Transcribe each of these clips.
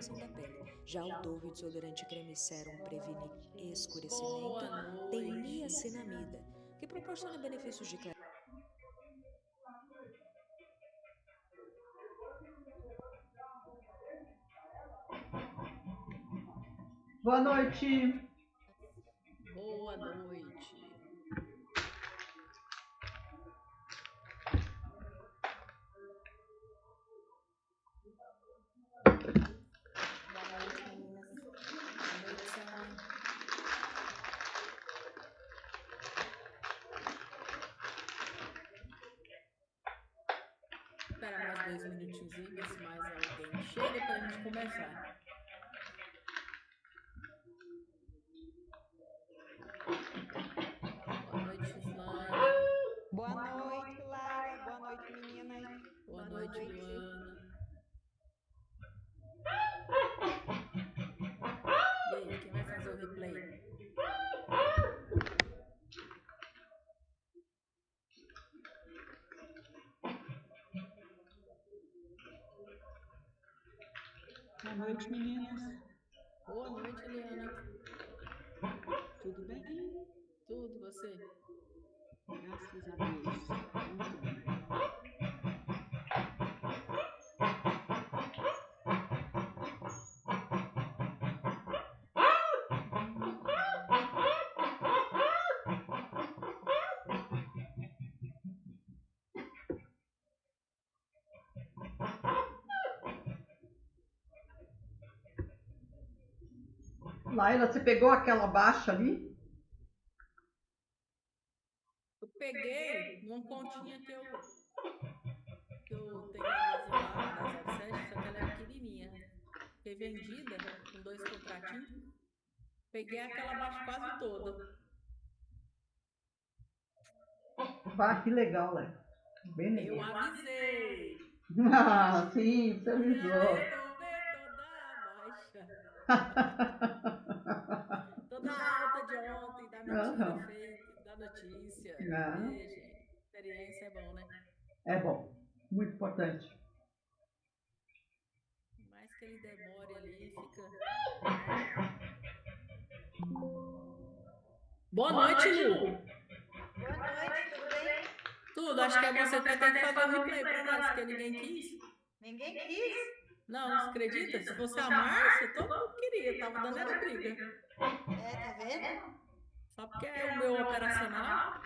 hidratação da pele. Já o Dove Desodorante Creme Serum previne escurecimento, Boa tem noite. niacinamida, que proporciona benefícios de claridade. Boa noite. Boa noite. Boa noite, meninas. Boa noite, Sara. Espera mais 2 minutinhos aí, ver se mais alguém chega para a gente começar. Boa noite, Gislaine. Boa noite, Laila. Boa noite, meninas. Boa noite, Luana. E aí, quem vai fazer o replay? Boa noite, meninas. Boa noite, Eliana. Tudo bem? Tudo, você? Graças a Deus. Muito bem. Laila, você pegou aquela baixa ali? Eu peguei uma continha que eu tenho na mesa lá, da 07, só que ela é pequenininha. Foi vendida com 2 contratinhos. Peguei aquela baixa quase toda. Ah, que legal, Laila. Bem legal. Eu avisei. Ah, sim, você Ia avisou. devolver toda a baixa. Toda a alta de ontem, da mentira fake, da notícia. Ah. Ei, gente, experiência é bom, né? É bom, muito importante. Por mais que ele demore ali, fica. Boa noite, Lu. Boa noite, tudo bem? Tudo, acho que é você que vai ter que fazer o replay pra nós, porque ninguém quis. Ninguém quis? Não, você acredita? Se fosse a Márcia, todo mundo queria, tava dando era briga. É, tá vendo? Só porque é o meu operacional?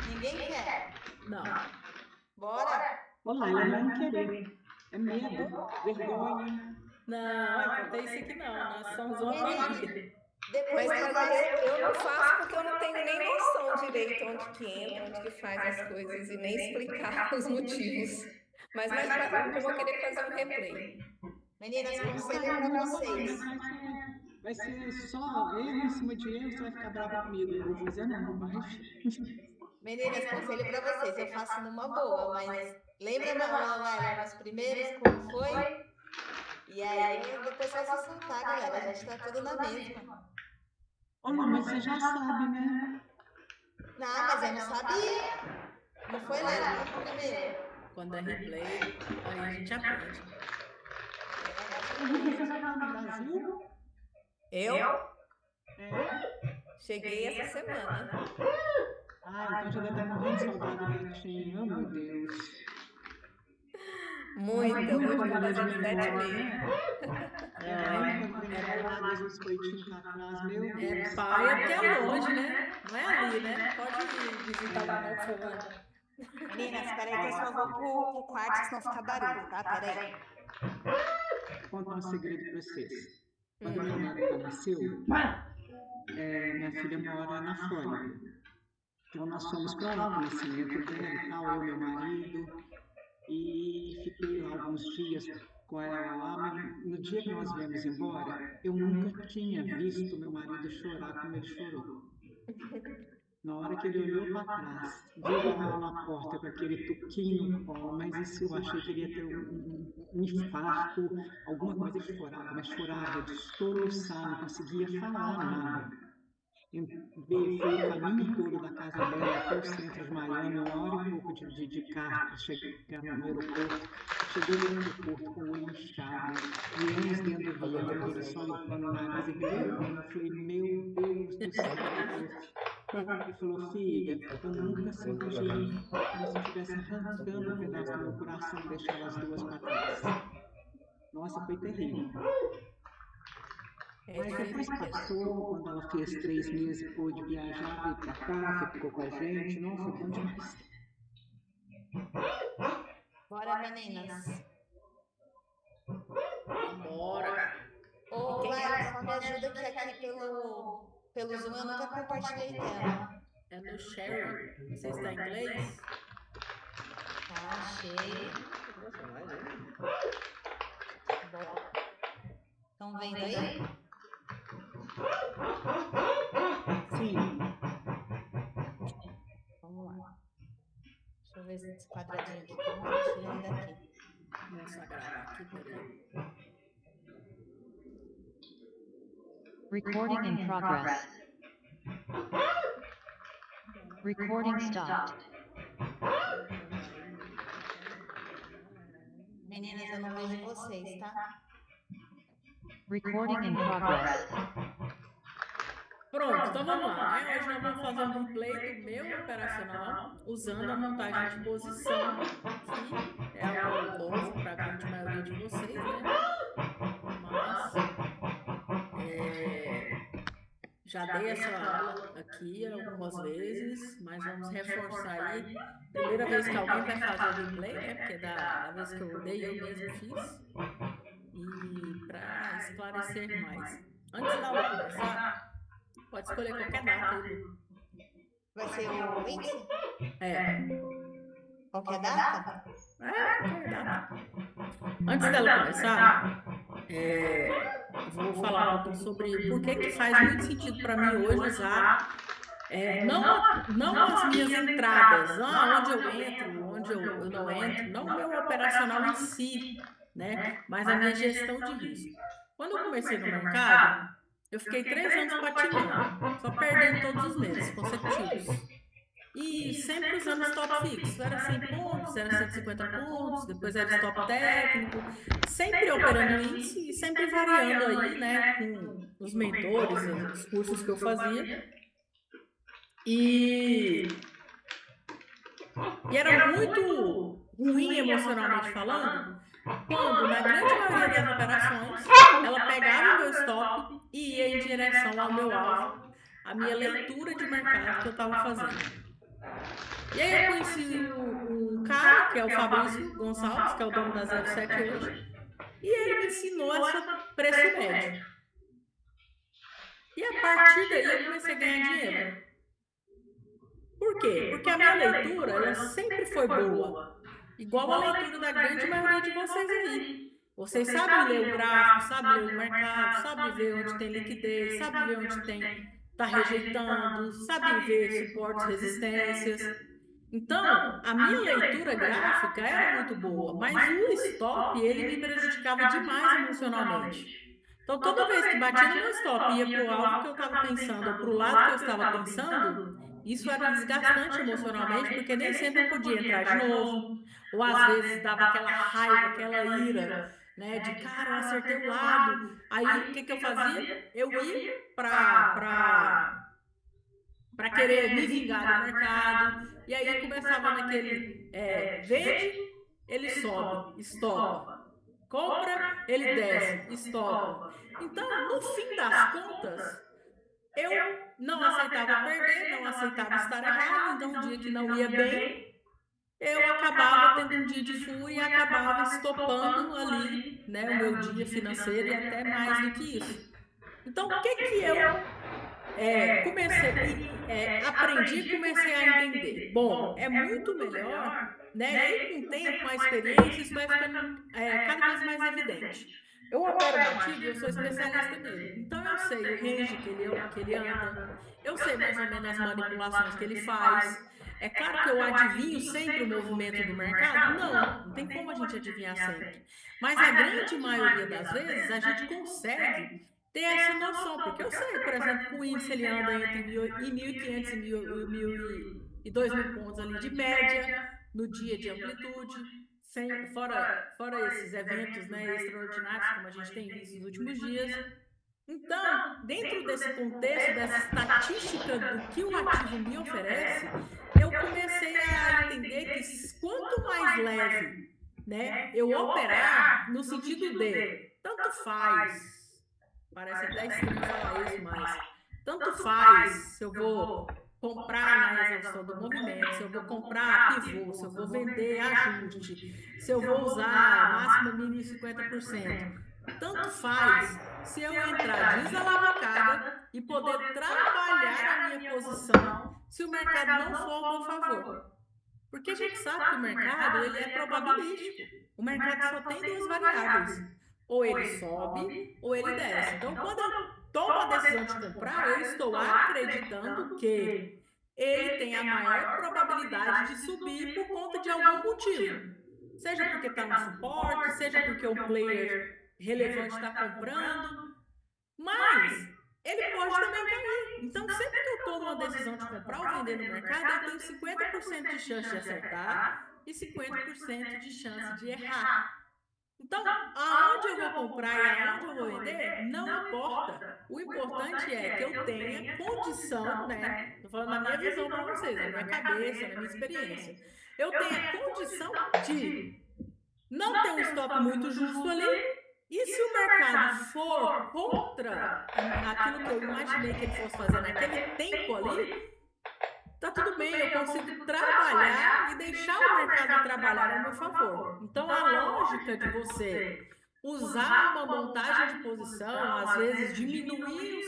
Ninguém quer. Não. Bora? Olá, ela não querer. É medo, vergonha. Não, pode ter isso aqui não, nós somos uma família. Depois Mas eu não faço porque eu não tenho nem noção direito onde que entra, onde que faz as coisas e nem explicar os motivos. Mas mais pra frente eu vou querer fazer um replay. Meninas, conselho pra vocês. Vai ser só erro em cima de erro, você vai ficar brava comigo. Eu não vou fazer não, bobagem. Meninas, conselho pra vocês. Eu faço numa boa, mas lembra, Laila, nos primeiros, como foi? E aí, depois só se soltar, galera. A gente tá tudo na mesma. Ô, Lu, mas você já sabe, né? Não, mas eu não sabia. Não foi, Laila, no primeiro? Quando é replay, aí a gente aprende. Você vai lá no Brasil? Eu É? cheguei essa semana. Ah, então já deve estar morrendo de saudade do Netinho. Oh, meu Deus. Muita, hoje tá fazendo 7 meses. Era lá dos biscoitinhos pra trás, meu É Deus. paia porque é longe, né? Não é ali, né? Pode ir visitar lá na Alfândega. Meninas, peraí que eu só vou pro quarto, senão fica barulho, tá? Peraí. Vou contar um segredo pra vocês. Quando minha neta nasceu, minha filha mora na Flórida. Então nós fomos para lá pro nascimento dela e tal, eu e meu marido. E fiquei lá alguns dias com ela lá, mas no dia que nós viemos embora, eu nunca tinha visto meu marido chorar como ele chorou. Na hora que ele olhou para trás, viu ela lá na porta com aquele tuquinho no colo, mas isso eu achei que ele ia ter um infarto, alguma coisa. Ele chorava, mas chorava de soluçar, não conseguia falar nada. Fui o caminho todo da casa dela até o centro de Miami, 1 hora e pouco de carro para chegar no aeroporto. Cheguei no aeroporto com o olho inchado, viemos dentro do avião, ele só limpando o nariz e gritando. Eu falei, meu Deus do céu, ele falou, filha, eu nunca senti como se estivesse arrancando um pedaço do meu coração e deixava as duas para trás. Nossa, foi terrível. Mas depois passou, quando ela fez 3 meses, pôde viajar, veio pra cá, ficou com a gente. Não, foi bom demais. Bora, meninas. Bora. Ô, Laila, só me ajuda que aqui pelo Zoom eu nunca compartilhei tela. É no Sherry. Você está em inglês? Tá, achei. Bora. Estão vendo aí? Sim. Vamos lá. Deixa eu ver esse quadradinho aqui. Compartilhando daqui. Começa a gravar aqui, peraí. Recording in progress. Recording stopped. Meninas, eu não vejo vocês, tá? Recording in progress. Pronto, então vamos lá, né? Hoje nós vamos fazer um replay do meu operacional usando a montagem de posição, que é algo novo para a grande maioria de vocês, né? Mas já dei essa aula aqui algumas vezes, mas vamos reforçar aí. Primeira vez que alguém vai fazer o replay, né? Porque da vez que eu dei, eu mesmo fiz. E para esclarecer mais. Antes da aula começar, pode escolher qualquer data aí. Vai ser o 20? É. Qualquer data? Qualquer data. Antes dela começar, vou falar um pouco sobre por que faz muito sentido para mim hoje usar não as minhas entradas, onde eu entro, onde eu não entro, não o meu operacional em si, né? Mas a minha gestão de risco. Quando eu comecei no mercado, eu fiquei 3 anos patinando, só perdendo todos os meses consecutivos. E sempre usando stop fixo, era 100 pontos, era 150 pontos, depois era stop técnico, sempre operando índice e sempre variando aí, né, com os mentores, os cursos que eu fazia. E era muito ruim emocionalmente falando, quando na grande maioria das operações, ela pegava o meu stop e ia em direção ao meu alvo, a minha leitura de mercado que eu estava fazendo. E aí eu conheci um cara, que é o Fabrício Gonçalves, que é o dono da 07 hoje, e ele me ensinou essa preço médio. E a partir daí eu comecei a ganhar dinheiro. Por quê? Porque a minha leitura, ela sempre foi boa. Igual a leitura da grande maioria de vocês aí. Vocês sabem ler o gráfico, sabem ler o mercado, sabem ver onde tem liquidez, sabem ver onde está rejeitando, sabem ver suportes, resistências. Então, a minha leitura gráfica era muito boa, mas o stop, ele me prejudicava demais emocionalmente. Então, toda vez que batia no meu stop e ia para o alvo que eu estava pensando, ou para o lado que eu estava pensando, isso era desgastante emocionalmente, porque nem sempre eu podia entrar de novo, ou às vezes dava aquela raiva, aquela ira, né, de cara, eu acertei o lado. Aí, o que eu fazia? Eu ia para querer me vingar do mercado, e aí começava naquele vende, ele sobe, estopa. Compra, ele desce, estopa. Então, no fim das contas, eu não aceitava perder, não aceitava estar errado, então um dia que não ia bem, eu acabava tendo um dia de fuga e acabava estopando ali, né, o meu dia financeiro e até mais do que isso. Então, o que eu aprendi e comecei a entender? Bom, é muito melhor, né? E aí, com o tempo, com a experiência, isso vai ficando cada vez mais evidente. Eu opero batido, eu sou especialista nele. Então, eu sei o range que ele anda, eu sei mais ou menos as manipulações que ele faz. É claro que eu adivinho sempre o movimento do mercado? Não tem como a gente adivinhar sempre. Mas a grande maioria das vezes, a gente consegue ter essa noção, porque eu sei, por exemplo, que o índice ele anda entre 1.500 e 2.000 pontos ali de média no dia de amplitude, fora esses eventos, né, extraordinários, como a gente tem visto nos últimos dias. Então, dentro desse contexto, dessa estatística do que o ativo me oferece, eu comecei a entender que quanto mais leve, né, eu operar no sentido de tanto faz, parece até estranho falar isso, mas tanto faz se eu vou comprar na exaustão do movimento, se eu vou comprar pivô, se eu vou vender ajuste, se eu vou usar máxima mínimo 50%. Tanto faz se eu entrar desalavancada e poder trabalhar a minha posição se o mercado não for ao meu favor. Porque a gente sabe que o mercado ele é probabilístico. O mercado só tem duas variáveis. Ou ele sobe ou ele desce. Então, quando eu tomo a decisão de comprar, eu estou acreditando que ele tem a maior probabilidade de subir por conta de algum motivo. Seja porque está no suporte, seja porque um player relevante está comprando, mas ele pode também cair. Então, sempre que eu tomo uma decisão de comprar ou vender no mercado, eu tenho 50% de chance de acertar e 50% de chance de errar. Então, aonde eu vou comprar e aonde eu vou vender, não importa. O importante é que eu tenha condição, né? Estou falando na minha visão para vocês, na minha cabeça, na minha experiência. Eu tenho a condição de não ter um stop muito justo ali. E se o mercado for contra aquilo que eu imaginei que ele fosse fazer naquele tempo ali, tá tudo bem, eu consigo trabalhar e deixar o mercado trabalhar a meu favor. Então, a lógica de você usar uma montagem de posição, às vezes diminuir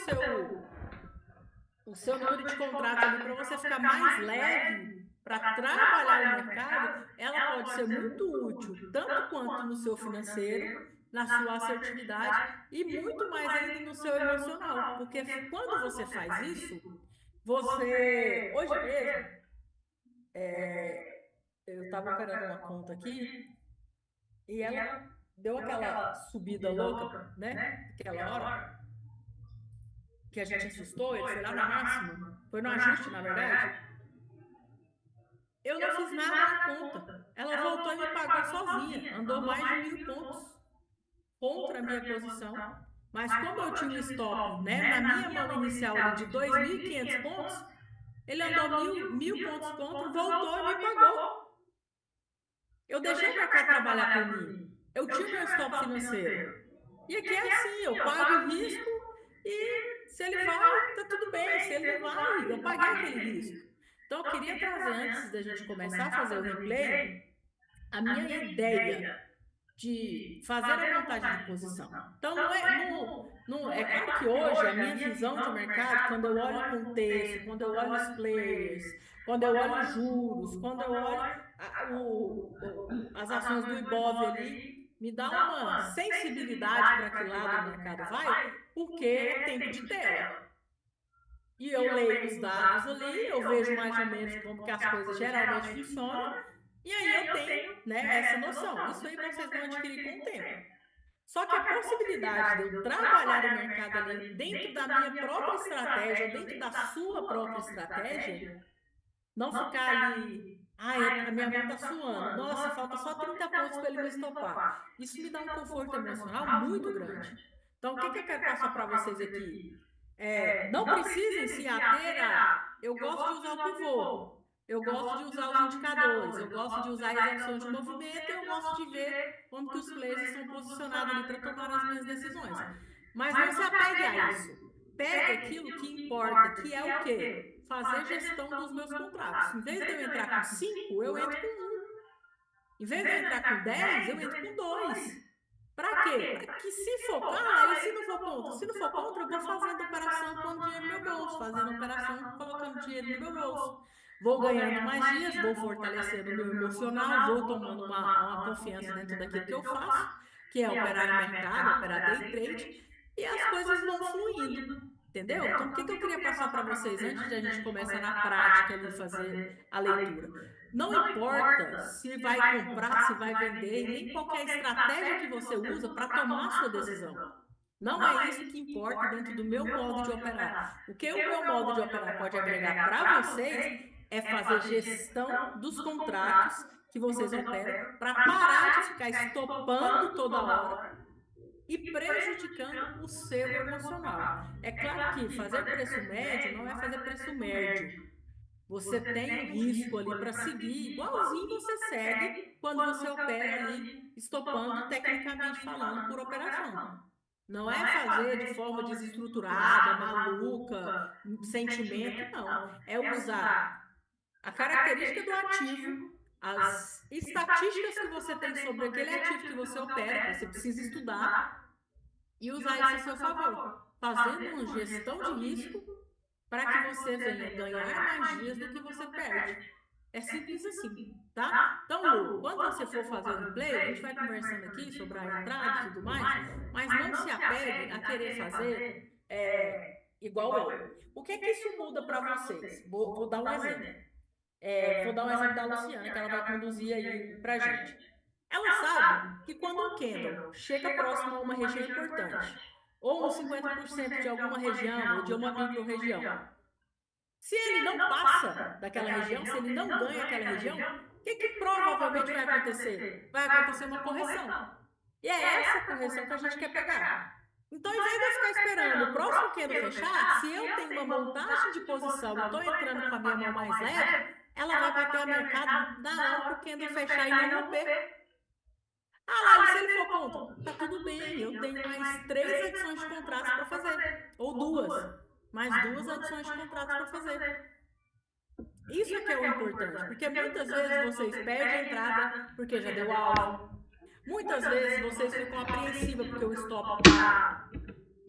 o seu número de contratos ali para você ficar mais leve para trabalhar o mercado, ela pode ser muito útil, tanto quanto no seu financeiro, na sua assertividade e muito mais ainda no seu emocional. Porque quando você faz isso, você. Hoje mesmo, eu estava operando uma conta aqui e ela deu aquela subida louca, né? Aquela hora que a gente assustou, ele foi lá na máxima, foi no ajuste, na verdade. Eu não fiz nada na conta. Ela voltou e me pagou sozinha. Andou mais de 1.000 pontos contra a minha posição. Mas como eu tinha um stop, né, na minha mão inicial ali de 2.500 pontos, ele andou 1.000 pontos contra, voltou e me pagou. Eu deixei o mercado trabalhar por mim. Eu tinha meu stop financeiro. E aqui é assim, eu pago o risco e se ele vai, tá tudo bem. Se ele não vai, eu paguei aquele risco. Então, eu queria trazer, antes da gente começar a fazer o replay, a minha ideia de fazer a montagem de posição. Então, é claro que hoje a minha visão de mercado, quando eu olho o contexto, quando eu olho os players, quando eu olho os juros, quando eu olho as ações do Ibov ali, me dá uma sensibilidade para que lado o mercado vai, porque é tempo de tela. E eu leio os dados ali, eu vejo mais ou menos como que as coisas geralmente funcionam, e aí eu tenho, né, essa noção. Isso aí vocês vão adquirir com o tempo. Só que a possibilidade de eu trabalhar o mercado ali dentro da minha própria estratégia, ou dentro da sua própria estratégia, não ficar ali, a minha mão tá suando, nossa, falta só 30 pontos para ele me estopar. Isso me dá um conforto emocional muito grande. Então, o que eu quero passar para vocês aqui? Não precisem se ater a. Eu gosto de usar o pivô, eu gosto de usar os indicadores, eu gosto de usar a execução de movimento, eu gosto de ver como que os players estão posicionados ali para tomar as minhas decisões. Mas não se apegue a isso. Pegue aquilo que importa, que é o quê? Fazer gestão dos meus contratos. Em vez de eu entrar com 5, eu entro com 1. Em vez de eu entrar com 10, eu entro com 2. Para quê? Para que se for, e se não for contra? Se não for contra, eu vou fazendo operação pondo dinheiro no meu bolso, fazendo operação colocando dinheiro no meu bolso. Vou ganhando mais dias, vou fortalecendo o meu emocional, vou tomando uma confiança dentro daquilo que eu faço, que é operar em mercado, operar day trade, e as coisas vão fluindo. Entendeu? Então, o que eu queria passar para vocês antes de a gente começar na prática ali fazer a leitura? Não importa se vai comprar, se vai vender, nem qualquer estratégia que você usa para tomar a sua decisão. Não é isso que importa dentro do meu modo de operar. O que o meu modo de operar pode agregar para vocês é fazer gestão dos contratos que vocês operam para parar de ficar estopando toda hora e prejudicando o seu emocional. É claro que fazer preço médio não é fazer preço médio. Você tem o risco ali para seguir, igualzinho você segue quando você opera ali, estopando tecnicamente falando por operação. Não é fazer de forma desestruturada, maluca, sentimento, não. É usar a característica do ativo, as estatísticas que você tem sobre aquele ativo que você opera, que você precisa estudar, e usar isso a seu favor, fazendo uma gestão de risco para que você venha ganhar mais dias do que você perde. É simples assim, tá? Então, Lu, quando você for fazer o replay, a gente vai conversando aqui sobre a entrada e tudo mais, mas não se apegue a querer fazer igual eu. O que é que isso muda para vocês? Vou dar um exemplo. Vou dar um exemplo da Luciana, que ela vai conduzir aí pra gente. Ela sabe que quando o candle chega próximo a uma região importante, ou nos 50% de alguma região, ou de uma micro-região, se ele não passa daquela região, se ele não ganha aquela região, o que provavelmente vai acontecer? Vai acontecer uma correção. E é essa correção que a gente quer pegar. Então, ao invés de eu ficar esperando o próximo candle fechar, se eu tenho uma montagem de posição e estou entrando com a minha mão mais leve, ela vai bater a mercado na hora que o candle fechar e não romper. Ah, lá, se ele for contra, tá tudo bem, eu tenho mais 3 adições de contratos para fazer, ou 2, mais 2 adições de contratos para fazer. Isso é que é o importante, porque muitas vezes vocês perdem a entrada porque já deu alvo, muitas vezes vocês ficam apreensivos porque o stop tá,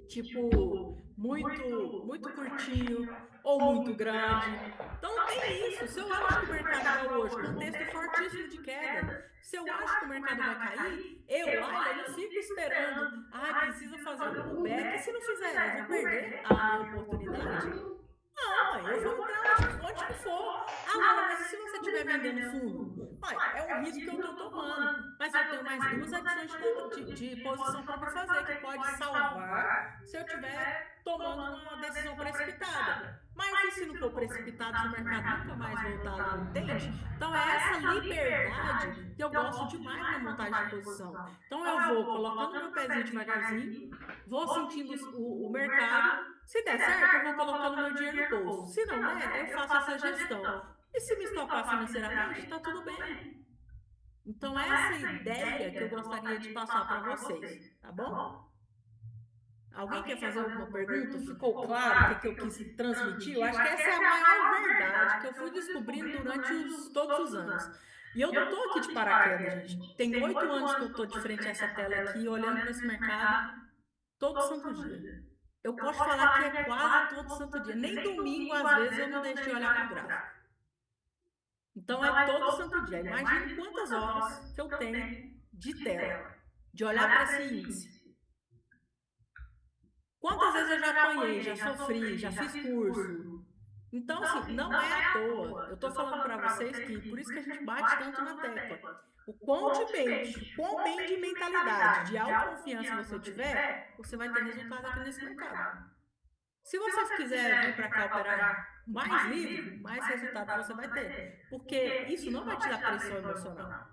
tipo, muito curtinho ou muito grande. Então tem isso. Se eu acho que o mercado vai hoje, contexto fortíssimo de queda, se eu acho que o mercado vai cair, eu não fico esperando. Precisa fazer um pullback. Se não fizer, eu vou perder a minha oportunidade. Não, mãe, eu vou entrar onde que for. Laura, mas e se você estiver vendendo fundo? Mãe, é um risco que eu estou tomando. Mas eu tenho mais 2 adições de posição para me fazer, que pode salvar se eu estiver tomando uma decisão precipitada. Mas e se não for precipitado, se o mercado nunca mais voltar ali, entende? Então é essa liberdade que eu gosto demais na montagem de posição. Então eu vou colocando meu pezinho devagarzinho, vou sentindo o mercado. Se der certo, eu vou colocando meu dinheiro no bolso. Se não der, eu faço essa gestão. E se me estopar financeiramente, tá tudo bem. Então, essa ideia que eu gostaria de passar para vocês, tá bom? Alguém quer fazer alguma pergunta? Ficou claro o que eu quis transmitir? Eu acho que essa é a maior verdade que eu fui descobrindo durante todos os anos. E eu não estou aqui de paraquedas, gente. Tem 8 anos que eu estou de frente a essa tela aqui, olhando para esse mercado todo santo dia. Eu posso falar que é quase todo santo dia. Nem domingo, às vezes, eu não deixo de olhar para o gráfico. Então, é todo santo dia. Imagine quantas horas que eu tenho de tela, de olhar para esse índice. Quantas vezes eu já apanhei, já sofri, já fiz curso. Então, assim, não é à toa. Eu estou falando para vocês que, por isso que a gente bate tanto na tecla. O quão bem de mentalidade, de autoconfiança você tiver, você vai ter resultado aqui nesse mercado. Se você quiser vir para cá operar mais livre, mais resultado você vai ter. Porque isso não vai te dar pressão emocional.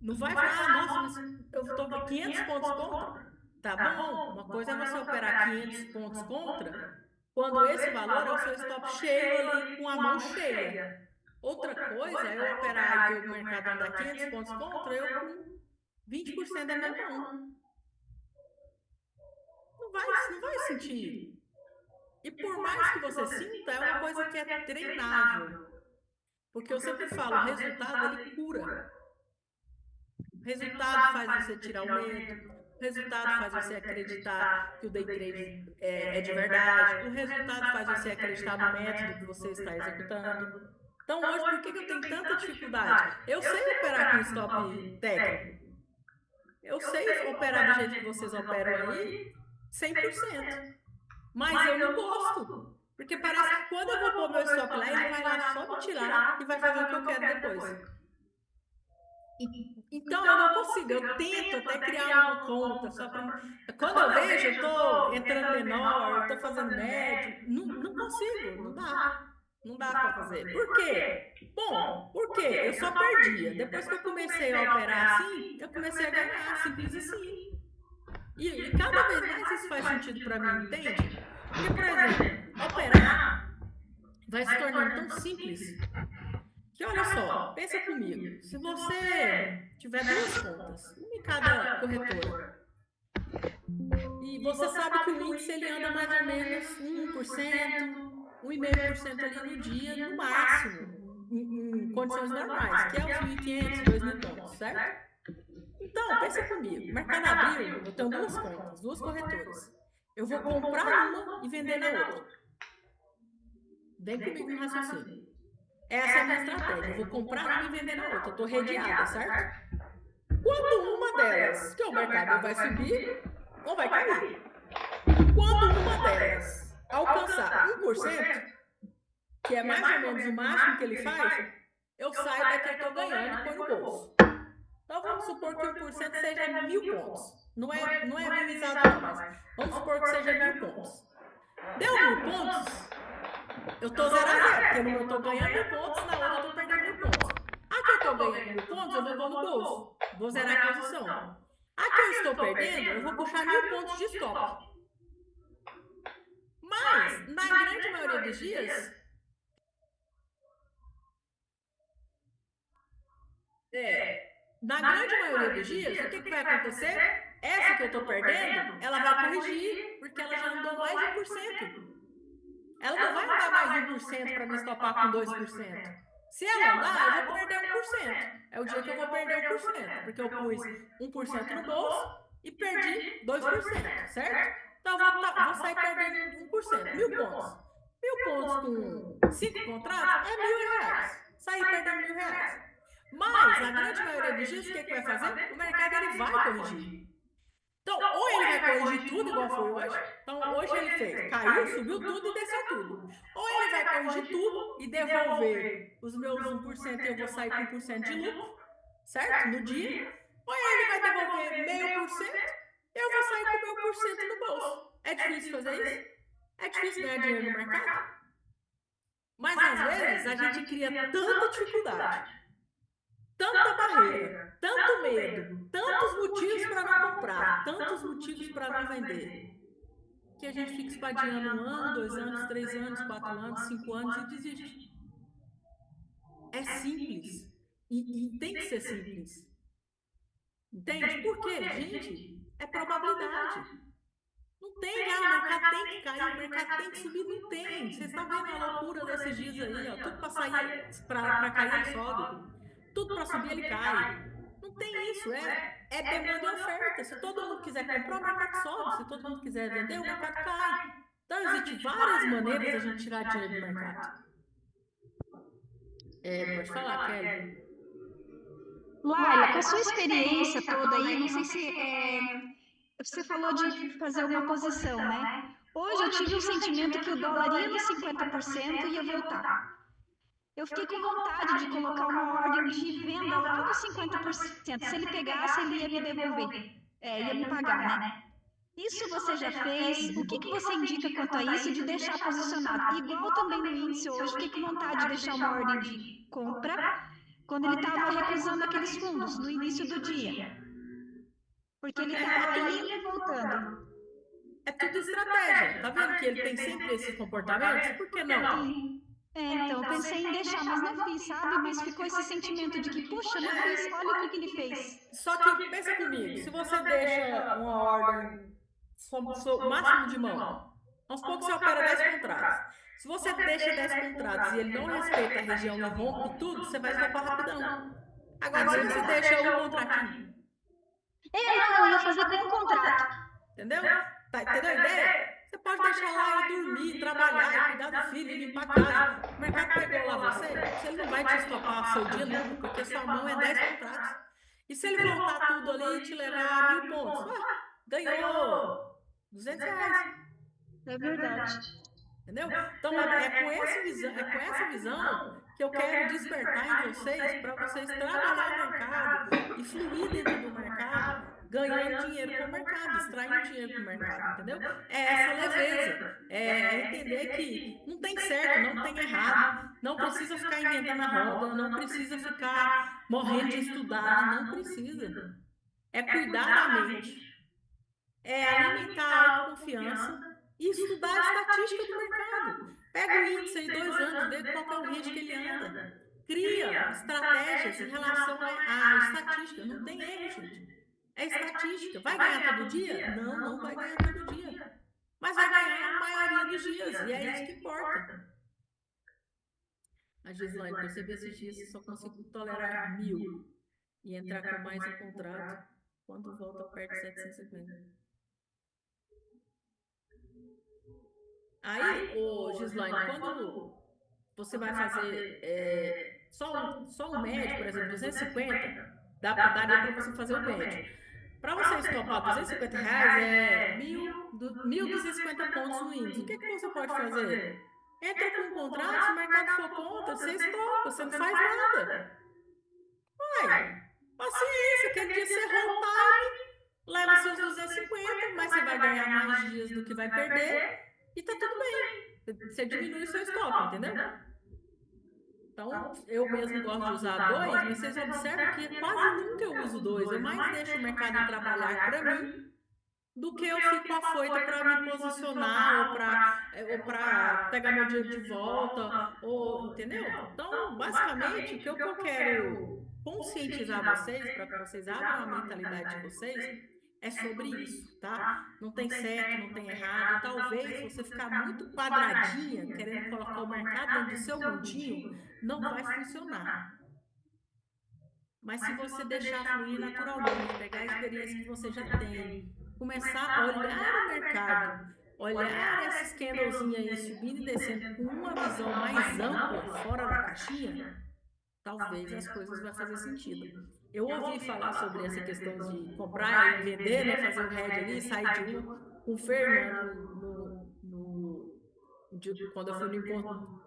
Não vai falar, nossa, mas eu estou 500 pontos contra. Tá bom, uma coisa é você operar 500 pontos contra, quando esse valor é o seu stop cheio ali, com a mão cheia. Outra coisa é eu operar e ver o mercado andar 500 pontos contra, eu com 20% da minha mão. Não vai sentir. E por mais que você sinta, é uma coisa que é treinável. Porque eu sempre falo, o resultado, ele cura. O resultado faz você tirar o medo. O resultado faz você acreditar que o day trade é de verdade. O resultado faz você acreditar no método que você está executando. Então, hoje, por que eu tenho tanta dificuldade? Eu sei operar com stop técnico. Eu sei operar do jeito que vocês operam aí, 100%. Mas eu não gosto. Porque parece que quando eu vou pôr meu stop lá, ele vai lá só me tirar e vai fazer o que eu quero depois. Então, eu não consigo, eu tento até criar uma conta, só pra... Quando eu vejo, eu tô entrando menor, eu tô fazendo médio, não consigo, não dá. Não dá para fazer. Por quê? Bom, por quê? Eu só perdia. Depois que eu comecei a operar assim, eu comecei a ganhar, simples assim. E cada vez mais isso faz sentido para mim, entende? Porque, por exemplo, operar vai se tornando tão simples que, olha só, pensa comigo. Se você tiver duas contas, uma em cada corretora, e você sabe que o índice ele anda mais ou menos 1%, 1,5% ali no dia, no máximo, em condições normais, que é os 1.500, 2.000 pontos, certo? Então, pensa comigo. Mercado Abril, eu tenho duas contas, duas corretoras. Eu vou comprar uma e vender na outra. Vem comigo no raciocínio. Essa é a minha estratégia. Eu vou comprar uma e vender na outra. Eu estou redeada, certo? Quando uma delas, que o mercado vai subir ou vai cair. Quando uma delas alcançar 1%, que é mais ou menos o máximo que ele faz, eu saio daqui, eu estou ganhando e põe no bolso. Então vamos supor que 1% seja 1.000 pontos. Não é minimizado não, mas vamos supor que seja 1.000 pontos. Deu 1.000 pontos, eu estou 0 a 0, porque eu estou ganhando 1.000 pontos, na outra eu estou perdendo 1.000 pontos. A que eu estou ganhando 1.000 pontos, eu vou no bolso. Vou zerar a posição. A que eu estou perdendo, eu vou puxar 1.000 pontos de stop. Mas, na grande maioria dos dias, na grande maioria dos dias, o que vai acontecer? Essa que eu estou perdendo, ela vai corrigir, porque ela já andou mais de 1%. Ela não vai andar mais de 1% para me estopar com 2%. Se ela andar, eu vou perder 1%. É o dia que eu vou perder 1%, porque eu pus 1% no bolso e perdi 2%, certo? Então, eu vou sair perdendo 1%, 1.000 pontos. 1.000 pontos com 5 contratos é R$ 1.000. Sair perdendo R$ 1.000. Mas, na grande maioria dos dias, o que vai fazer? O mercado ele vai corrigir. Então, ou ele vai corrigir tudo, igual foi hoje. Então, hoje ele fez, caiu, subiu tudo e desceu tudo. Ou ele vai corrigir tudo e devolver os meus 1% e eu vou sair com 1% de lucro, certo? No dia. Ou ele vai devolver 0,5% e eu vou sair com 1.000% no bolso. É difícil fazer isso? É difícil ganhar dinheiro no mercado? Mas, às vezes, a gente cria tanta dificuldade, tanta barreira, tanto medo, tantos motivos para não comprar, tantos motivos para não vender, que a gente fica espadiando 1 ano, 2 anos, 3 anos, 4 anos, 5 anos e desiste. É simples. E tem que ser simples. Entende? Por quê, gente? É probabilidade. Não tem, o mercado tem que cair, o mercado tem que subir, não tem. Vocês estão vendo a loucura desses dias aí, ó. Tudo para sair, para cair, ele sobe. Tudo para subir, ele cai. Não tem isso, é demanda e oferta. Se todo mundo quiser comprar, o mercado sobe. Se todo mundo quiser vender, o mercado cai. Então, existem várias maneiras da gente tirar dinheiro do mercado. Pode falar, Kelly. Laila, com a sua experiência toda aí, não sei se você falou de fazer uma posição, né? Hoje eu tive o sentimento que o dólar ia nos 50% e ia voltar. Eu fiquei com vontade de colocar uma ordem de venda lá nos 50%. Se ele pegasse, ele ia me devolver. Ia me pagar, né? Isso você já fez? O que você indica quanto a isso de deixar posicionado? Igual também no índice hoje, fiquei com vontade de deixar uma ordem de compra quando ele estava recusando aqueles fundos no início do dia. Porque ele estava indo e voltando. É tudo estratégia. Tá vendo que ele tem sempre esses comportamentos? Por que não? Sim. Então, eu pensei em deixar, mas não fiz, sabe? Mas ficou esse sentimento de que, puxa, não fiz, olha o que ele fez. Só que, pensa comigo, se você deixa uma ordem máximo de mão, vamos supor que você opera 10 contratos. Se você deixa 10 contratos e ele não respeita a região e rompe tudo, você vai escapar rapidão. Agora, se você deixa um contratinho. Não, eu ia fazer com um contrato. Entendeu? Entendeu a ideia? Você pode deixar lá e dormir, trabalhar, cuidar do filho, limpar a casa. O mercado pegou lá você ele não vai te estopar seu dia nunca, porque sua mão é 10 contratos. E se ele voltar tudo ali e te levar 1.000 pontos? Ganhou R$ 200. É verdade. Entendeu? Então, é com essa visão que eu quero despertar em vocês para vocês trabalhar no mercado e fluir dentro do mercado, ganhando dinheiro com o mercado, extraindo dinheiro do mercado, entendeu? É essa leveza, é entender que não tem certo, não tem errado, não precisa ficar inventando a roda, não precisa ficar morrendo de estudar, não precisa. É cuidar da mente, é alimentar a autoconfiança e estudar a estatística do mercado. Pega o índice aí 2 anos, vê qual que é o risco que ele anda. Cria estratégias em relação à estatística. Não tem erro, gente. É estatística. Vai ganhar todo dia? Não, não vai ganhar todo dia. Mas vai ganhar a maioria dos dias. E é isso que importa. A Gislaine, percebi esses dias que só consigo tolerar 1000 e entrar com mais um contrato quando volta perto de 750. Aí, Gislaine, quando você vai fazer só um médio, por exemplo, 250, daria para você fazer o médio. Para você estopar R$250 é 1.250 pontos no índice. O que você pode fazer? Entra com um contrato, se o mercado for contra, você estopa, você não faz nada. Vai, paciência, aquele dia você errou o time, leva seus 250, mas você vai ganhar mais dias do que vai perder. E tá tudo bem. Você diminui o seu stop, entendeu? Então, eu mesmo gosto de usar 2, mas vocês observam que quase nunca eu uso 2. Eu mais deixo o mercado trabalhar para mim do que eu fico afoita para me posicionar ou para pegar meu dinheiro de volta, entendeu? Então, basicamente, o que eu quero conscientizar vocês, para que vocês abram a mentalidade de vocês, é sobre isso, tá? Não tem certo, não tem errado. Talvez você ficar muito quadradinha, querendo colocar o mercado dentro do seu mundinho, não vai funcionar. Mas se você deixar fluir naturalmente, pegar a experiência que você já tem, começar a olhar o mercado, olhar esses candlezinhos aí subindo e descendo com uma visão mais ampla, fora da caixinha, talvez as coisas vão fazer sentido. Eu ouvi falar sobre essa questão de comprar e vender, né, fazer o hedge ali, sair de uma, com o Fernando quando eu fui no encontro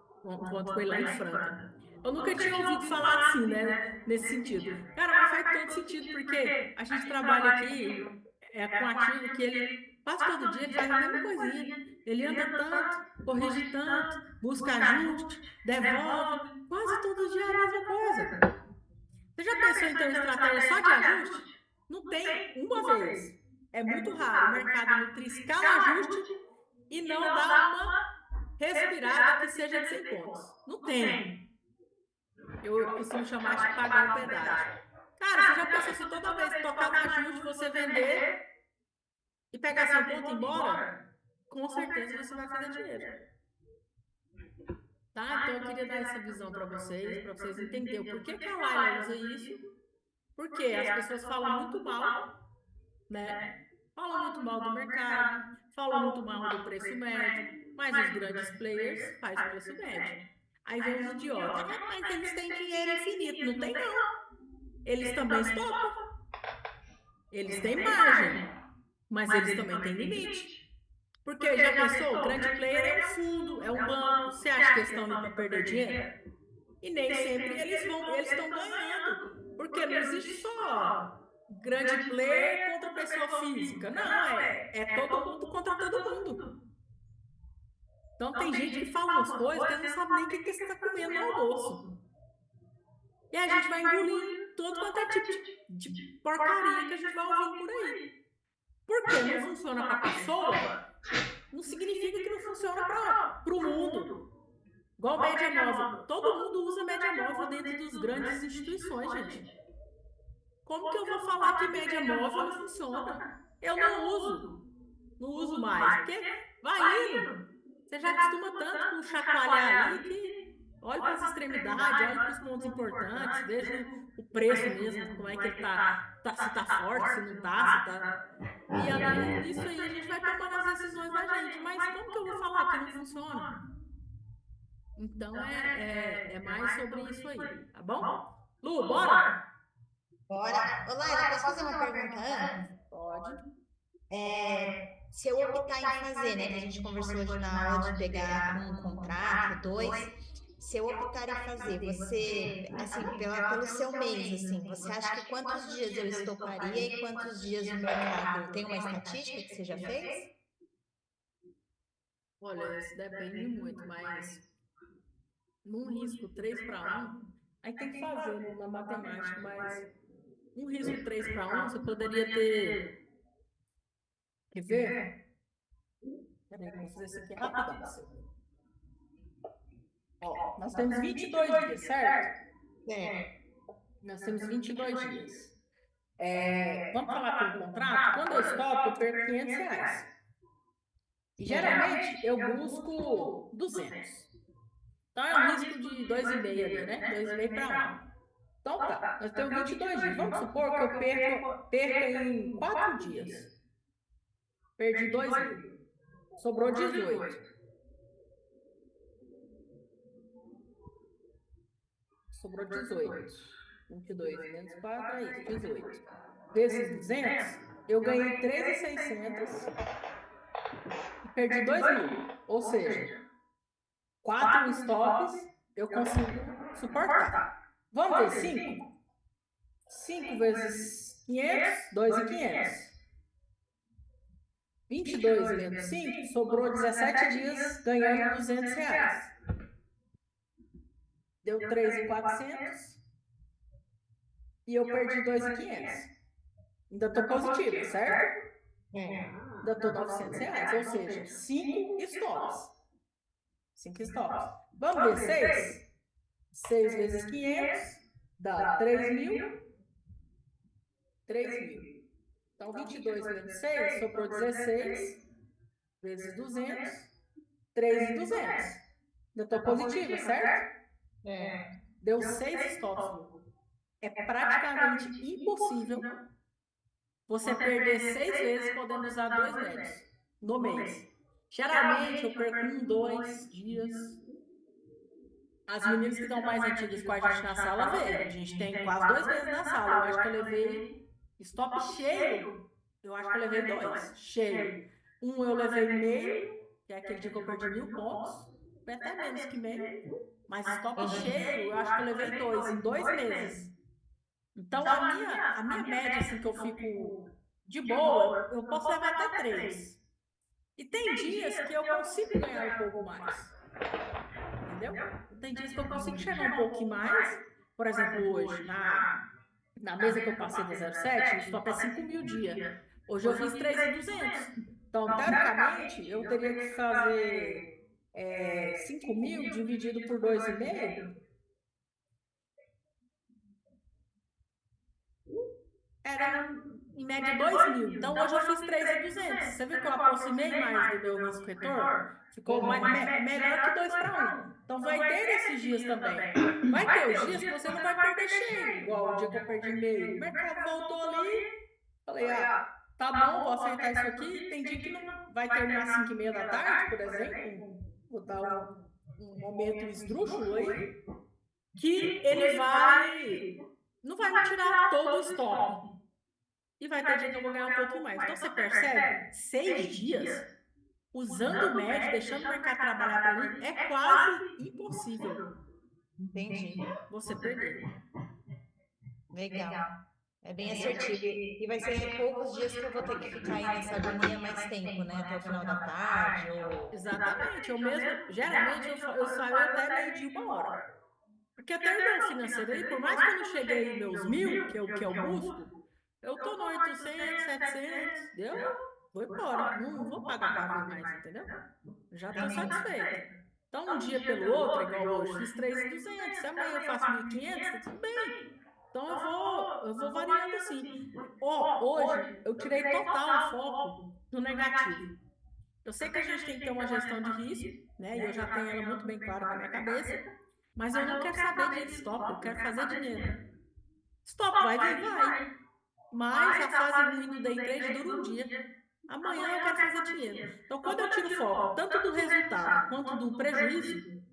com ele lá em Franca. Eu nunca tinha ouvido falar assim, né, nesse sentido. Cara, mas faz todo sentido, porque a gente trabalha aqui com um ativo que ele quase todo dia ele faz a mesma coisinha. Ele anda tanto, corrige tanto, busca ajuste, devolve, quase todo dia é a mesma coisa. Você já pensou em ter uma estratégia só de ajuste? Não tem uma vez. É muito raro o mercado nutrir ajuste e não dá uma respirada que seja de 100 pontos. Não tem. Eu costumo chamar de pagar o pedágio. Cara, você já pensou se toda vez que tocar no ajuste você vender e pegar 100 pontos e ir embora? Com certeza você vai fazer dinheiro. Tá? Então eu queria dar essa visão para vocês entenderem por que a Laila usa isso. Porque as pessoas falam muito mal, né? Falam muito mal do mercado, falam muito mal do preço médio, mas os grandes players fazem o preço médio. Aí vem os idiotas, mas eles têm dinheiro infinito. Não tem não. Eles também estopam. Eles têm margem, mas eles também têm limite. Porque já pensou, o grande player é um fundo, é um banco. Você acha que eles estão ali para perder dinheiro? E nem sempre eles estão ganhando. Porque não existe só grande player contra pessoa física. Não, é todo mundo contra todo mundo. Então tem gente que fala umas coisas que não sabe nem o que você está comendo no almoço. E a gente vai engolindo todo quanto é tipo de porcaria que a gente vai ouvindo por aí. Porque não funciona para a pessoa, não significa que não funciona para o mundo. Igual média móvel. Todo mundo usa média móvel dentro das grandes instituições, gente. Como que eu vou falar que média móvel não funciona? Eu não uso mais. Porque vai indo. Você já acostuma tanto com chacoalhar ali que olha para as extremidades, olha para os pontos importantes, veja o preço mesmo, como é que ele tá, se tá forte, se não tá, se tá... E além disso aí a gente vai tomando as decisões da gente. Mas como que eu vou falar que não funciona? Então é mais sobre isso aí, tá bom? Lu, bora? Bora. Ô, Laila, posso fazer uma pergunta antes? Pode. Se eu optar em fazer, né, que a gente conversou hoje na aula de pegar um contrato, 2, se eu optar em fazer, você, assim, pelo seu mês, assim, você acha que quantos dias eu estoparia e quantos dias o mercado? Tem uma estatística que você já fez? Olha, isso depende muito, mas num risco 3 para 1, aí tem que fazer na matemática, mas um risco 3 para 1, você poderia ter. Quer ver? Peraí, que eu vou fazer isso aqui rapidão. Ó, nós temos 22 dias, certo? Nós temos 22 dias. Vamos falar pelo contrato? Quando eu stop, eu perco R$ 500. E geralmente eu busco 200. Então é um risco de 2,5 ali, né? 2,5 para 1. Então tá, nós temos 22 dias. Vamos supor que eu perca em 4 dias. Perdi 2.000. Sobrou 18. Sobrou 18. 22 menos 4 é isso, 18. Vezes 200, eu ganhei 3.600 e perdi 2.000. Ou seja, 4 stops eu consigo suportar. Vamos ver 5? 5 vezes 500, 2.500. 22 menos 5, sobrou 17 dias ganhando R$ 200. Deu 3.400 e eu perdi 2.500. Ainda estou positiva, certo? Ainda estou R$ 900, ou seja, 5 stops. 5 stops. Vamos ver 6? 6 vezes 500 dá 3.000. 3.000. Então, 22 menos 6 sobrou 16 vezes 200, 3.200. Ainda estou positiva, certo? Deu 6 stops. É praticamente impossível você perder 6 vezes podendo usar 2 médios no mês. Geralmente eu perco 1, 2 dias. As meninas que estão mais antigas com a gente na sala vê. A gente tem quase 2 meses na sala. Eu acho que eu levei stop cheio. Eu acho que eu levei 2 cheio. Um eu levei meio, que é aquele dia que eu perdi 1.000 pontos. Foi até menos que meio. Mas stop cheio, eu acho que eu levei 2 em 2 meses. Então, a minha média, assim, que eu fico de boa, eu posso levar até 3. E tem dias que eu consigo ganhar um pouco mais. Entendeu? Tem dias que eu consigo chegar um pouquinho mais. Por exemplo, hoje, na mesa que eu passei da 07, o stop é 5.000 dia. Hoje eu fiz 3.200. Então, teoricamente, eu teria que fazer 5.000 dividido por 2,5. Era em média 2.000. Então hoje eu fiz 3.200. Você viu que eu aproximei mais do meu risco retorno? Ficou melhor que 2 para 1. Então vai ter esses dias também. Vai ter os dias que você não vai perder cheio, igual o dia que eu perdi meio. O mercado voltou ali, falei, tá bom, vou aceitar isso aqui. Tem dia que não vai terminar às 5:30 da tarde, por exemplo. Vou dar um momento esdrúxulo aí, que ele não vai me tirar todo o stop. E vai ter dia que eu vou ganhar um pouquinho mais. Então, você percebe? 6 dias, usando o médio, deixando o mercado trabalhar para mim, é quase impossível. Entendi. Você perder. Legal. É bem assertivo. E vai ser poucos dias que eu vou ter que ficar aí nessa agonia mais tempo, né? Até o final da tarde. Exatamente. Eu mesmo, geralmente, eu saio até meio-dia, 1 hora. Porque até o meu financeiro aí, por mais que eu não cheguei em meus 1.000, que eu busco, eu tô no 800, 700, deu? Vou embora. Não vou pagar para ver mais, entendeu? Já tô satisfeita. Então, um dia pelo outro, igual hoje, fiz 3.200. Se amanhã eu faço 1.500, tá tudo bem. Então, eu vou variando assim. Hoje, eu tirei total o foco no negativo. Eu sei que a gente tem que ter uma gestão de risco, né? E eu já tenho ela muito bem clara na minha cabeça. Mas eu não quero saber de stop, eu quero fazer dinheiro. Stop vai vir, vai. Mas a fase ruim do day trade dura um dia. Amanhã eu quero fazer dinheiro. Então, quando eu tiro foco tanto do resultado quanto do prejuízo,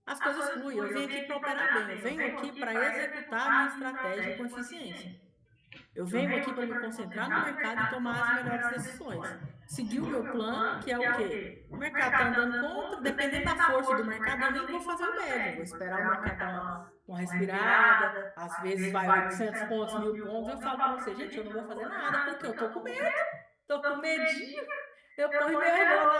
as coisas fluem. Eu venho aqui para operar bem. Eu venho aqui para executar a minha estratégia com eficiência. Eu venho aqui para me concentrar no mercado e tomar as melhores decisões. seguir o meu plano, que é o quê? O mercado está andando contra, dependendo da força do mercado, eu nem vou fazer o médio, vou esperar o mercado dar uma respirada, às vezes vai 800 pontos, 1.000 pontos, eu falo para você, gente, eu não vou fazer nada, porque eu tô com medo, tô com medinho, eu ponho meu irmão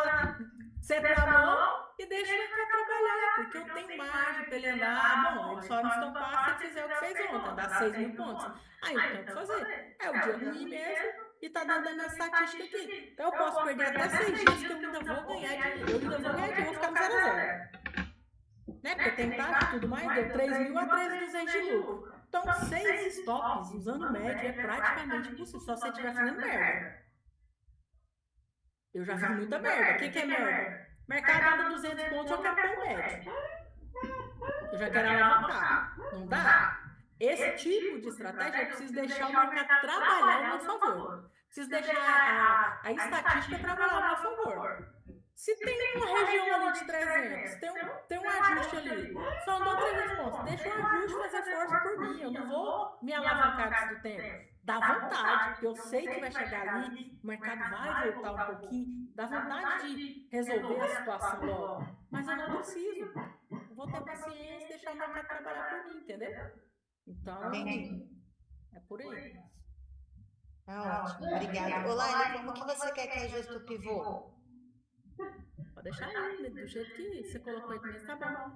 sento na mão e deixo o mercado trabalhar, porque eu tenho margem para ele andar, bom, ele só não estopar se ele fizer o que fez ontem, andar 6.000 pontos, aí eu tenho que fazer, é o dia ruim mesmo, e tá dando a minha estatística aqui. Então eu posso perder até 6 dias que eu ainda vou ganhar dinheiro. Eu ainda vou ganhar dinheiro, vou ficar no 0 a 0. Né? Porque tem taxa e tudo mais, deu 3.000 a 3.200 de lucro. Então, 6 stops usando média é praticamente impossível, só se você estiver fazendo merda. Eu já fiz muita merda. O que é merda? Mercado anda 200 pontos, eu quero pôr médio. Eu já quero alavancar. Não dá? Esse tipo de estratégia, eu preciso deixar o mercado trabalhar ao meu favor. Preciso deixar a estatística trabalhar ao meu favor. Se tem uma região ali de 300, tem um ajuste ali, só andou 300 pontos, deixa o ajuste fazer força por mim, eu não vou me alavancar antes do tempo. Dá vontade, porque eu sei que vai chegar ali, o mercado vai voltar um pouquinho, dá vontade de resolver a situação logo, mas eu não preciso. Eu vou ter paciência e deixar o mercado trabalhar por mim, entendeu? Então, é por aí. Tá ótimo, obrigada. Ô, Laila, como que você quer que ajuste o pivô? Pode deixar aí, do jeito que você colocou aí mesmo, tá bom.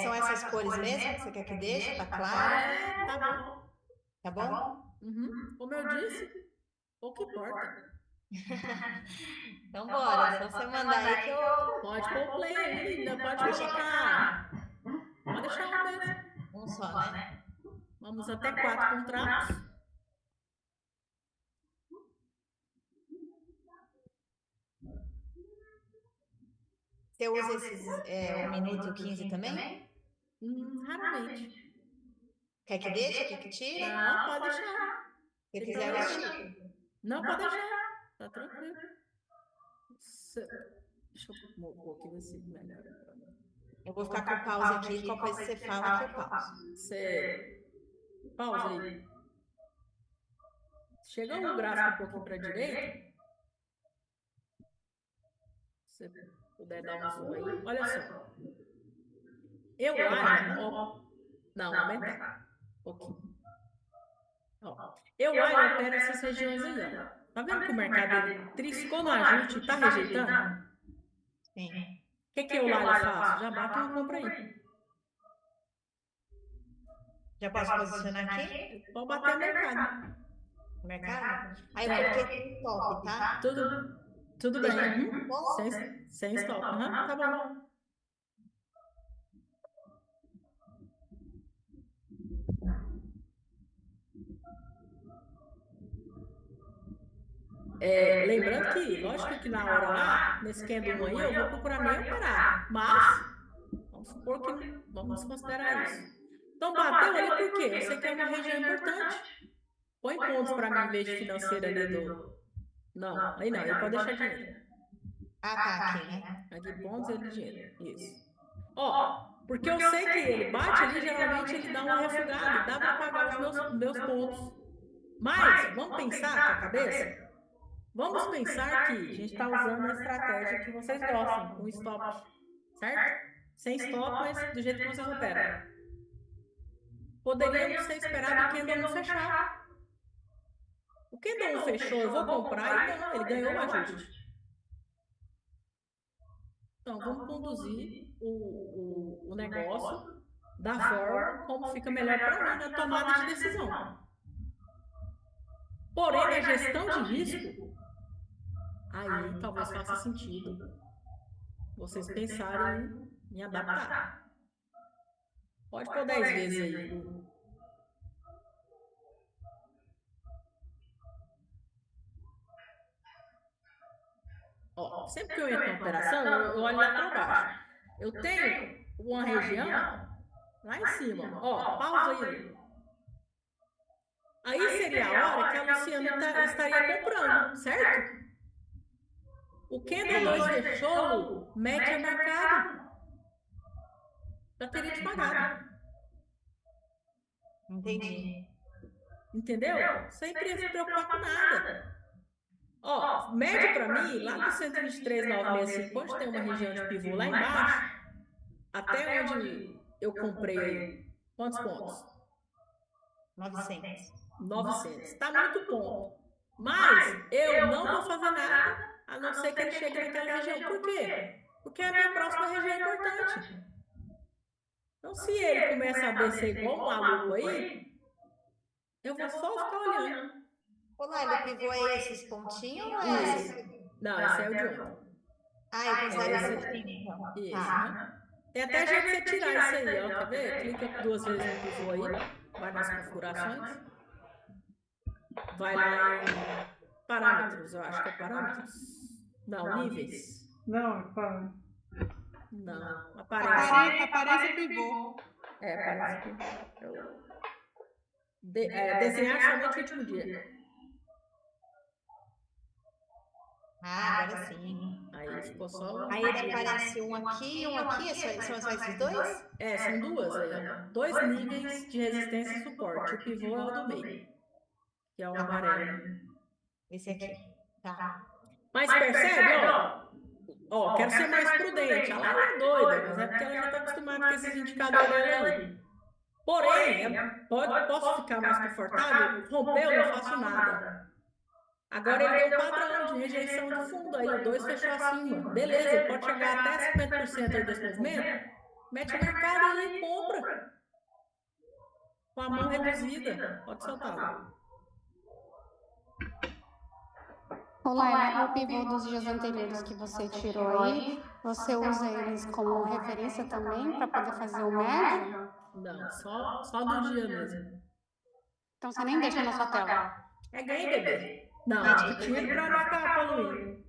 São essas cores mesmo que você quer que deixe? Tá claro? Tá bom. Tá bom? Uhum. Como eu disse, pouco importa. Então bora, só você mandar aí que eu... Pode pôr o play aí, ainda pode colocar. Pode deixar um mesmo. Um só, né? Vamos até 4 contratos. Você usa esses 1 minuto e 15 também? Raramente. Quer que deixe? Quer que tire? Não, pode deixar. Se quiser, eu estico. Não, pode deixar. Tá tranquilo. Deixa eu pôr aqui você melhor. Eu vou ficar com pausa aqui, qualquer coisa você fala que eu pauso. Você pausa aí. Chega o gráfico um pouquinho para a direita. Se você puder dar um zoom aí. Olha só. Eu acho. Não, aumentar. Um pouquinho. Ó, eu opero essas regiões aí, ó. Tá vendo que o mercado ele triscou no ajuste e tá rejeitando? Sim. O que eu lá faço? Já bato uma compra aí. Já posso posicionar aqui? Pode bater o mercado. Mercado? Aí eu coloquei stop, tá? Tudo bem. Sem stop. Tá bom. Lembrando que, lógico que na hora lá, nesse candle 1 aí, eu vou procurar nem operar. Mas, vamos supor que vamos considerar isso. Então, bateu ali por quê? Eu sei que é uma região importante. Põe pontos para mim em vez de financeira ali do... Não, aí pode deixar dinheiro. Ah, tá, aqui, né? Aqui, pontos, ele dinheiro. Isso. Ó, porque eu sei que ele bate ali, geralmente ele dá uma refugada, dá para pagar os meus pontos. Mas, vamos pensar com a cabeça? Vamos pensar que a gente está usando a estratégia que vocês gostam, com stop, certo? Sem stop, mas do jeito que vocês operam. Poderíamos ter esperado o candle 1 fechar. O candle 1 fechou, eu vou comprar e não, ele ganhou o ajuste. Então, vamos conduzir o negócio da forma como fica melhor para mim na tomada de decisão. Porém, na gestão de risco, aí talvez faça sentido vocês pensarem em adaptar. Pode pôr 10 vezes aí. Ó, sempre que eu entro na operação, eu olho lá para baixo. Eu tenho uma região lá em cima. Ó, pausa aí. Aí seria a hora que a Luciana estaria comprando, certo? O candle 2 fechou, mete a mercado. Já teria te pagado. Entendi. Entendeu? Sem se preocupar com nada. Ó, mede para mim, lá do 123,965, onde tem uma região de pivô lá embaixo, até onde eu comprei aí. Quantos pontos? 900. 900. Está muito ponto. Mas eu não vou fazer nada, a não ser que ele chegue naquela região. Por quê? Porque é a minha próxima região importante. Então, se ele começa a descer igual um maluco aí, eu vou só ficar olhando. Ô, Laila, o pivô é esses pontinhos ou é Isso. esse? Não, esse é o de ontem. Ah, eu considero Esse. esse assim, então. Isso. Tá. Tem até jeito de você tirar isso aí, ó. Quer ver? Clica 2 vezes no pivô aí, vai nas configurações, vai lá em parâmetros, eu acho que é parâmetros. Não, níveis. Não, fala. Não, aparece. Aparece o pivô. Aparece aqui. Desenhar somente o último dia. Ah, agora sim. Aí ficou só. Aí ele aparece um aqui e um aqui. São só esses dois? São duas aí, ó. 2 níveis de resistência e suporte. O pivô é o do meio, que é o amarelo. Esse aqui. Tá. Mas percebe, ó, quero ser mais prudente. Ela é doida, mas é porque ela já está acostumada com esses indicadores aí. Porém, posso ficar mais confortável? Rompeu, não faço nada. Agora ele deu um padrão de rejeição de fundo aí, o 2 fechou acima. Beleza, ele pode chegar até 50% aí desse movimento. Mete o mercado aí e compra. Com a mão reduzida. Pode soltá-lo. Olá, o pivô dos dias anteriores que você tirou aí, você usa eles como referência também para poder fazer o médio? Não, só do dia mesmo. Então você nem deixa na sua tela. É ganho, bebê. Não, tiro para não ficar poluindo.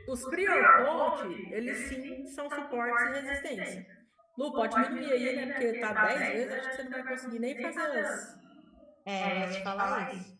Os prior point, eles sim são suportes e resistência. Lu, pode diminuir aí, né? Porque tá 10 vezes, acho que você não vai conseguir nem fazer eu ia te falar isso.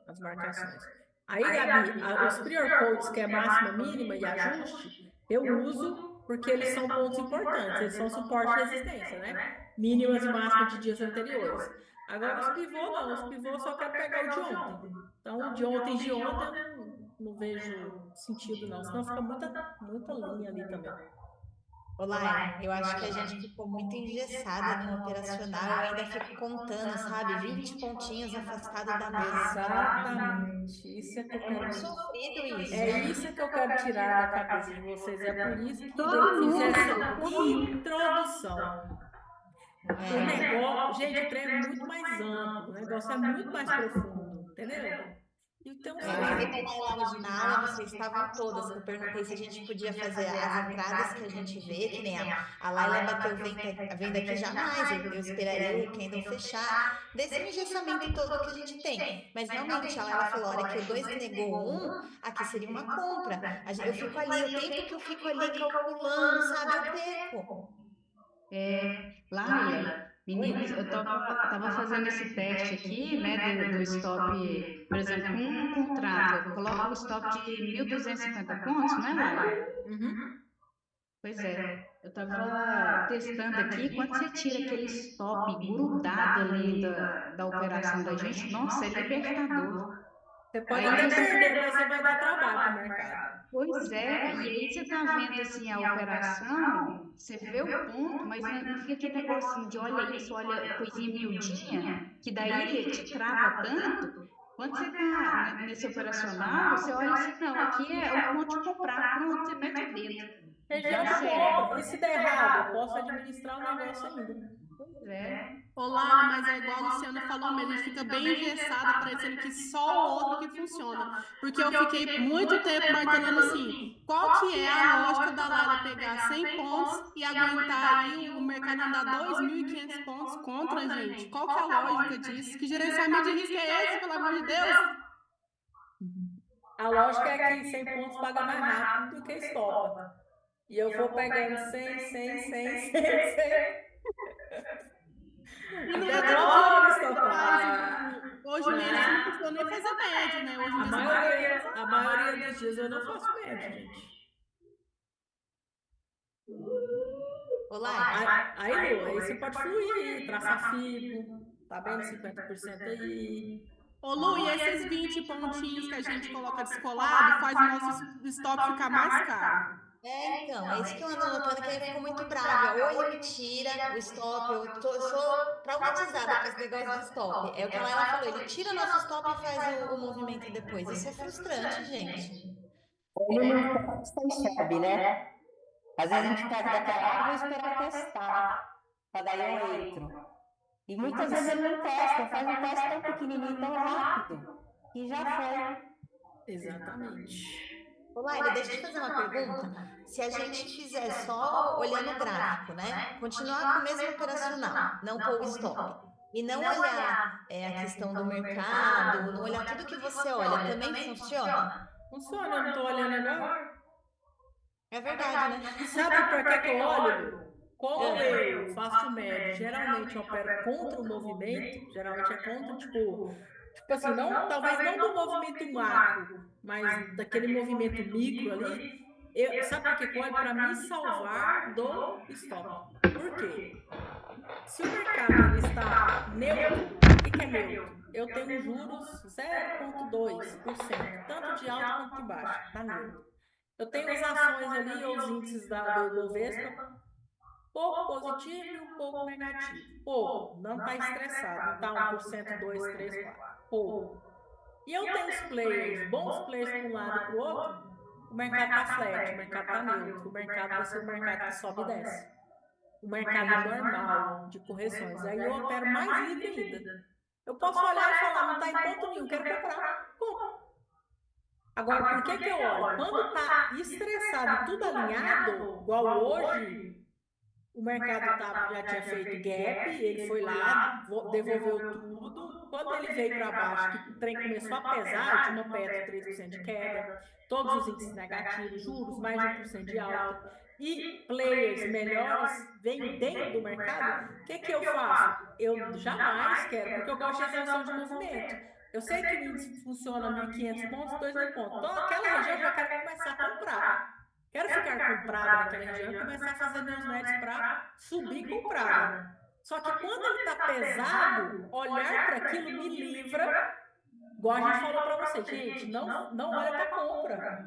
As marcações. Aí, Gabi, os prior codes, que é máxima, mínima e ajuste, eu uso porque eles são pontos importantes, eles são suporte e resistência, né? Mínimas e máximas de dias anteriores. Agora, os pivôs não, os pivôs só quero pegar o de ontem. Então, o de ontem e de ontem eu não vejo sentido, não, senão fica muita linha ali também. Olá, eu acho que a gente ficou muito engessada no operacional, eu ainda fico contando, sabe? 20 pontinhos afastados da mesa. Exatamente. Isso é que eu quero. Muito sofrido isso. É isso que eu quero tirar da cabeça de vocês. É por isso que eu fiz essa introdução. O negócio, gente, o trem é muito mais amplo, o negócio é muito mais profundo, entendeu? Então, eu fiquei na lounge na aula, vocês estavam todas, que eu perguntei se a gente podia fazer as entradas que a gente vê, que nem a Laila bateu a venda aqui jamais, eu esperaria o candle fechar, desse engessamento todo que a gente tem. Mas realmente, a Laila falou, olha que o 2 negou 1, aqui seria uma compra. Eu fico ali, o tempo que eu fico ali calculando, sabe, eu perco. Laila, meninas, eu estava fazendo esse teste aqui, né, do stop, por exemplo, um contrato, eu coloco o stop de 1.250 pontos, não é, Laila? Uhum. Pois é, eu estava testando aqui, quando você tira aquele stop grudado ali da operação da gente, nossa, é libertador. Você pode até perder, mas você vai dar trabalho para o mercado. Pois é, e aí você está vendo assim a operação, você vê o ponto, mas não fica aquele negocinho de olha isso, olha coisinha miudinha, que daí ele te trava tanto. Quando você está nesse operacional, você olha assim, não, aqui é o ponto de comprar, pronto, você mete o dedo. Região de compra, e se der errado, eu posso administrar o negócio ainda. Pois é. Olá, mas é igual a Luciana falou mesmo, a gente fica bem engessada, parecendo que só o outro que funciona. Porque eu fiquei muito tempo martelando assim, qual que é a lógica da Laila pegar 100 pontos e aguentar aí o mercado andar 2.500 pontos contra a gente? Qual que é a lógica disso? Que gerenciamento de risco é esse, pelo amor de Deus? A lógica é que 100 pontos paga mais rápido do que stop. E eu vou pegando 100, 100, 100, 100, 100. E não é todo dia hoje mesmo eu não consigo nem fazer média, né? Hoje mesmo a maioria dos dias eu não faço média, gente. Olá. Aí você pode fluir aí, traçar FIBO, tá bem 50% aí. Ô, Lu, e esses 20 pontinhos que a gente coloca descolado faz o nosso stop ficar mais caro. Então, é isso que eu ando notando, que aí eu fico muito brava. Ou ele me tira o stop, eu sou traumatizada com esse negócio de stop. É o que a Laila falou, ele tira nosso stop e faz o movimento depois. Isso é frustrante, gente. Ele não percebe, né? Às vezes a gente pega daquela, vou esperar testar, para daí eu entro. E muitas vezes ele não testa, faz um teste tão pequenininho, tão rápido, que já foi. Exatamente. Ô, Laila, deixa eu te fazer uma pergunta. Se a gente fizer só olhando o gráfico, né? Continuar com o mesmo operacional, não pôr o stop. E não olhar a questão do mercado, não olhar tudo que você olha, também funciona? Funciona, eu não tô olhando agora. É verdade, né? Sabe por que eu olho? Como eu faço médio, geralmente eu opero contra o movimento, geralmente é contra, tipo assim, não, talvez não do movimento macro, mas daquele movimento micro ali. Sabe por que eu olho? Para me salvar do stop. Por quê? Se o mercado ele está neutro, o que é neutro? Eu tenho juros 0,2%, tanto de alto quanto de baixo, está neutro. Eu tenho as ações ali, os índices do Ibovespa, pouco positivo e um pouco negativo. Pouco, não está estressado, não está 1%, 2%, 3%, 4%. Pouco. E eu tenho os players, bons players para um lado e para o outro, o mercado está flat, o mercado está neutro, o mercado vai ser o mercado que sobe e desce. O mercado normal de correções. Aí eu opero mais livre ainda. Eu posso olhar e falar, não está em ponto nenhum, quero comprar. Compro. Agora, por que eu olho? Quando está estressado e tudo alinhado, igual hoje, o mercado já tinha feito gap, ele foi lá, devolveu tudo. Quando ele veio para baixo, que o trem começou a pesar, tinha uma Petro 3% de queda, todos os índices negativos, juros, mais de 1% de alta, e players melhores vêm dentro do mercado, o que eu faço? Eu jamais quero, porque eu gosto de exaustão de movimento. Eu sei que o índice funciona 1.500 pontos, 2.000 pontos. Então, aquela região eu já quero começar a comprar. Quero ficar comprada naquela região e começar a fazer meus médios para subir comprada. Só que quando ele está pesado, olhar para aquilo me livra, igual a gente falou para você, gente, não olha para compra.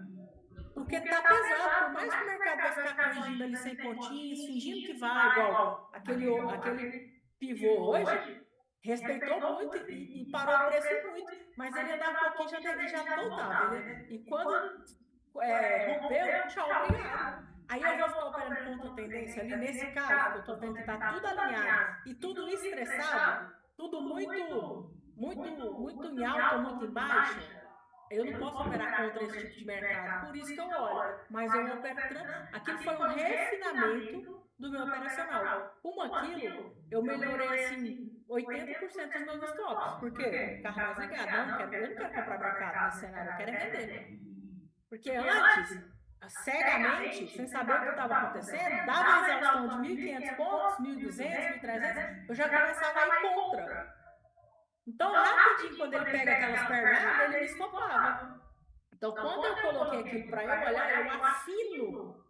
Porque está pesado, por mais que o mercado vai ficar corrigindo ali 100 pontinhos, fingindo que vai, igual aquele pivô hoje, respeitou muito e parou o preço muito, mas ele andava um pouquinho já voltava. E quando rompeu, tchau, obrigado. Aí eu vou ficar operando contra a tendência ali, nesse caso, que eu estou vendo que está tudo alinhado e tudo estressado, tudo muito em alta, muito em baixa. Eu não posso operar contra esse tipo de mercado, por isso que eu olho. Mas eu opero. Aquilo foi um refinamento do meu operacional. Com aquilo, eu melhorei assim 80% dos meus stops. Por quê? Carro mais ligado. Eu não quero comprar mercado nesse cenário, eu quero vender. Porque antes, cegamente, sem saber o que estava acontecendo, dava a exaustão de 1.500 pontos, 1.200, 1.300, eu já começava a ir contra. Então, rapidinho, quando ele pega aquelas pernas, ele me estopava. Então, quando eu coloquei aquilo para eu olhar, eu afino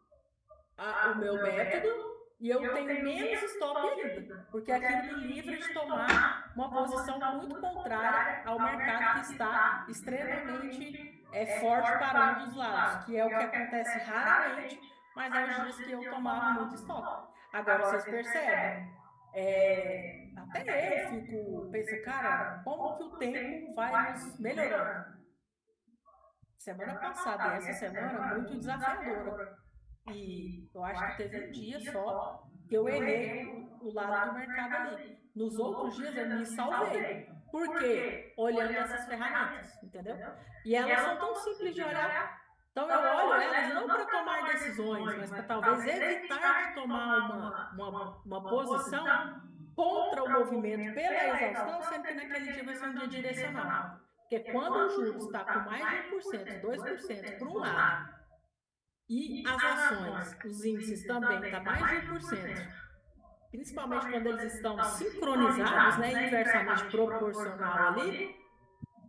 o meu método e eu tenho menos stop ainda. Porque aquilo me livra de tomar uma posição muito contrária ao mercado que está extremamente forte para um dos lados, que é o que acontece raramente, mas é os dias que eu tomava muito stop. Agora, vocês percebem? Até eu penso, cara, como que o tempo vai nos melhorando? Semana passada e essa semana, muito desafiadora. E eu acho que teve um dia só que eu errei o lado do mercado ali. Nos outros dias eu me salvei. Por quê? Olhando essas ferramentas, entendeu? E elas são tão simples de olhar. Então eu olho elas não para tomar decisões, mas para talvez evitar de tomar uma posição contra o movimento pela exaustão, sendo que naquele dia vai ser um dia direcional. Porque quando o juros está com mais de 1%, 2% para um lado, e as ações, os índices também estão mais de 1%, principalmente quando eles estão sincronizados, né, inversamente proporcional ali,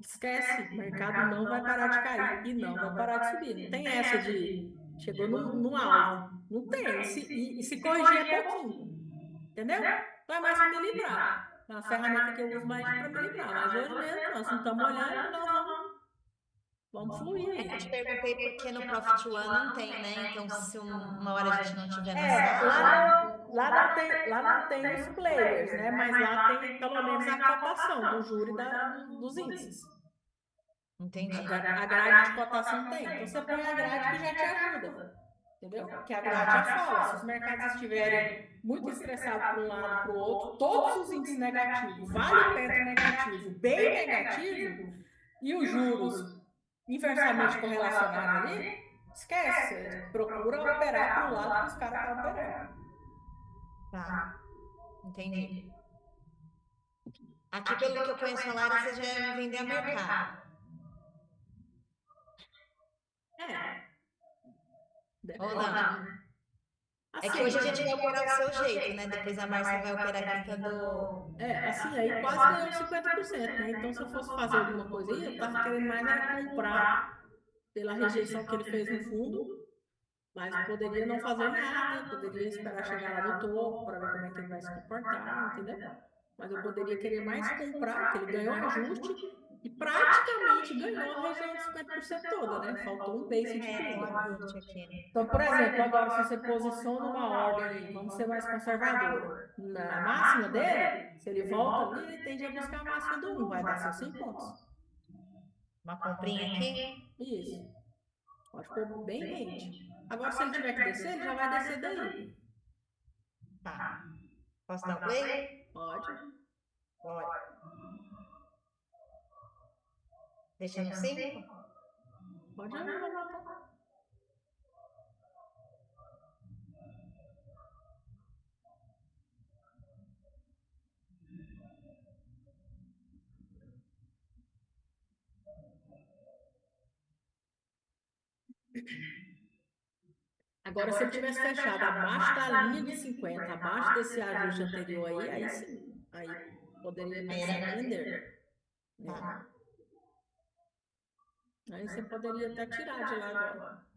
esquece, o mercado não vai parar de cair e não vai parar de subir. Não tem essa de chegou no alvo. Não tem. E se corrigir é pouquinho. Entendeu? Então é mais para me livrar. É uma ferramenta que eu uso mais para me livrar. Mas hoje mesmo, nós não estamos olhando, vamos fluir É que eu aí. te perguntei porque no Profit One não tem, né? Então, se uma hora a gente não tiver na É, sala. lá não tem os players, né? Mas lá tem pelo menos a cotação do júri dos índices. Entendi. A grade de cotação tem. Então você põe a grade que já te ajuda. Entendeu? Que a grade já fala. Se os mercados estiverem muito estressados para um lado para o outro, todos os índices negativos, Vale Petro negativo, bem negativo, e os juros inversamente correlacionados ali, esquece. Procura operar para o lado que os caras estão operando. Tá. Entendi. Aqui, pelo que eu conheço a Lara, você já ia vender a mercado. Ou não? É que hoje a gente vai operar o seu jeito, né? Depois a Márcia vai operar a quinta do... Assim, aí quase ganhou 50%, né? Então, se eu fosse fazer alguma coisa aí, eu tava querendo mais era comprar pela rejeição que ele fez no fundo, mas poderia não fazer nada, poderia esperar chegar lá no topo para ver como é que ele vai se comportar, entendeu? Mas eu poderia querer mais comprar, que ele ganhou ajuste e praticamente ganhou a região de 50% toda, né? Faltou um base de tudo. Então, por exemplo, agora se você posiciona uma ordem, vamos ser mais conservadora, na máxima dele, se ele volta ali, ele tende a buscar a máxima do 1, vai dar seus 100 pontos. Uma comprinha aqui? Isso. Pode pôr bem rente. Agora, se ele tiver que descer, ele já vai descer daí. Tá. Posso dar um play? Pode. Pode. Deixa no 5? Pode anotar. Agora, se ele tivesse fechado abaixo da linha de 50, abaixo desse ajuste anterior aí sim. Aí poderia pensar em vender. Tá. Aí você poderia até tirar de lá agora.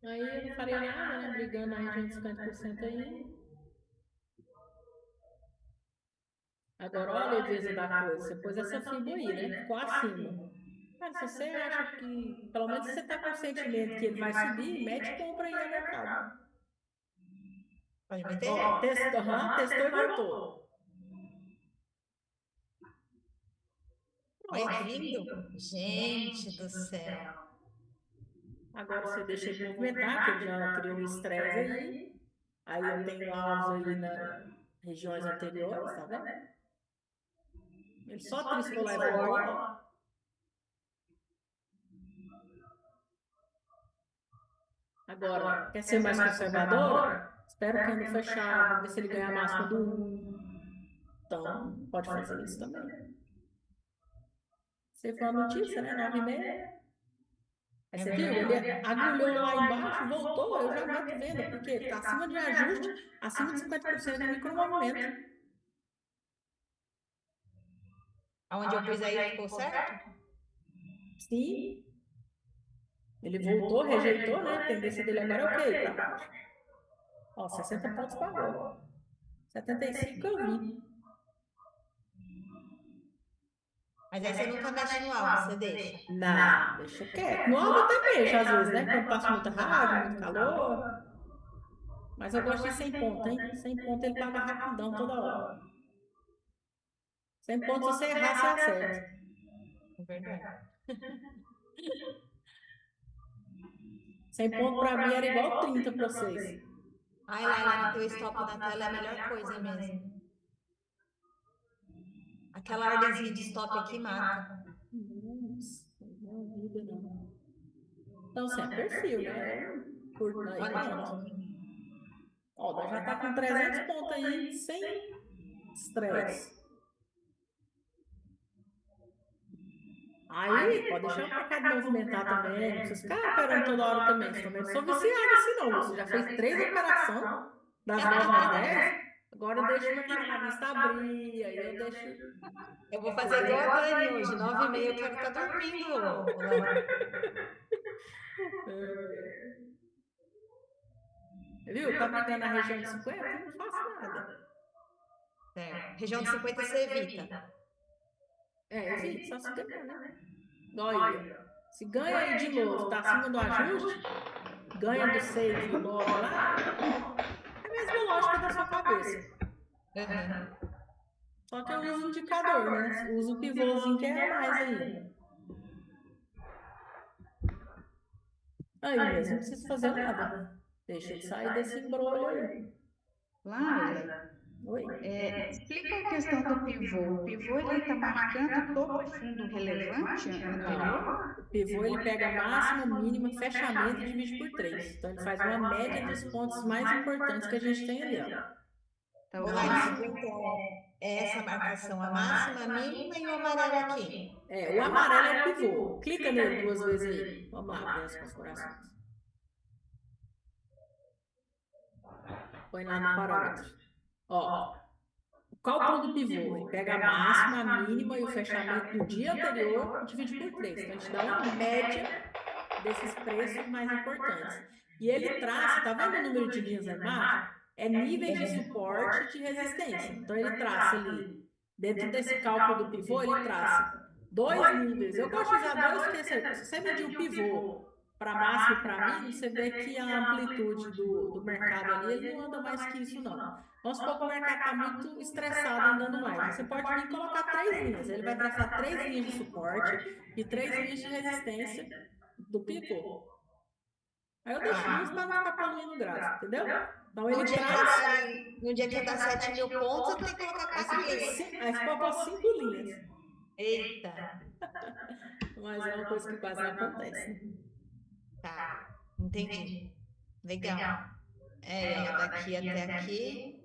Aí eu não faria nada, né? Brigando na região de 50% aí. Agora, olha a leveza da coisa. Você pôs essa FIBO aí, né? Ficou acima. Cara, se você acha que, pelo menos se você está com o sentimento que ele vai subir, mete compra aí no mercado. Pode meter? Ó, testou e voltou. Olha que lindo. Gente do céu. Agora você deixa ele movimentar, que ele já criou um estresse aí. Aí eu tenho alvos aí nas regiões anteriores, tá vendo? Ele só triscou lá e voltou. Agora, quer ser mais conservadora? Espera o câmbio fechar, ver se ele ganha a máxima do 1. Então, pode fazer isso também. Você foi uma notícia, né? 9,5. Aí você viu? Ele agulhou lá embaixo, voltou, eu já meto venda, porque ele está acima de ajuste, acima de 50% no micromovimento. Aonde eu pus aí ficou certo? Sim. Ele voltou, rejeitou, né? A tendência dele agora é ok, para baixo. Ó, 60 pontos pagou. 75 eu vi. Mas aí você nunca mexe no alvo, você deixa? Não, deixa quieto. No alvo até mexo, às vezes, né? Quando passa muita raiva, muito calor. Mas eu gosto de 100 pontos, hein? 100 pontos ele paga rapidão toda hora. 100 pontos, se você errar, você acerta. É verdade. 100 pontos pra mim era igual 30 pra vocês. Ai, Laila, teu stop na tela é a melhor coisa mesmo. Aquela ordenzinha de stop aqui mata. Nossa, não é vida não. Então, assim, é perfil, né? Por aí, Olha, pronto. Ó, já tá com 300 pontos aí, estresse. Aí, pode deixar o mercado movimentar também, não precisa ficar operando toda hora também. Eu também não sou viciada assim, não. Você já fez 3 operações das 9 às 10, agora eu deixo o mercado à vista abrir, aí eu deixo... Eu vou fazer igual a Dani hoje, 9h30 eu quero estar dormindo. Lá. Viu? Tá brigando na região de 50? Eu não faço nada. Região de 50 você evita. Evita, só se ganhar, né? Olha, se ganha aí de novo, tá acima do ajuste, ganha do 6 do 9 lá, é a mesma lógica da sua cabeça. Só que eu uso o indicador, né? Eu uso o pivôzinho que é mais ainda. Aí mesmo, não precisa fazer nada. Deixa ele sair desse embrulho aí. Laila, Oi. Explica a questão do pivô. O pivô ele está marcando topo e fundo relevante anterior? O pivô ele pega máxima, mínima, fechamento e divide por 3. Então ele faz uma média dos pontos mais importantes que a gente tem ali, ó. Então, é essa marcação, a máxima, a mínima e o amarelo aqui. O amarelo é o pivô. Clica nele 2 vezes aí. Vamos lá ver as configurações. Põe lá no parâmetro. Ó, o cálculo do pivô, ele pega a máxima, a mínima e o fechamento do dia anterior e divide por 3. Então, a gente dá uma média desses preços mais importantes. E ele traça, tá vendo o número de linhas na imagem? É níveis de suporte e de resistência. Então, ele traça ali, dentro desse cálculo do pivô, ele traça 2 níveis. Eu gosto de usar 2 porque se você medir o pivô para máximo e para mínimo, você vê que a amplitude do mercado ali, ele não anda mais que isso, não. Vamos supor que o mercado está muito estressado andando mais. Você pode vir colocar 3 linhas. Ele vai traçar 3 linhas de suporte e 3 linhas de resistência do pivô. Aí eu deixo isso para não ficar poluindo o gráfico, entendeu? Então ele traz... No dia que dá 7.000 pontos, eu tenho que colocar 4 linhas. Aí você colocou 5 linhas. Eita! Mas é uma coisa que quase não acontece. Tá, entendi. Legal. Daqui até aqui,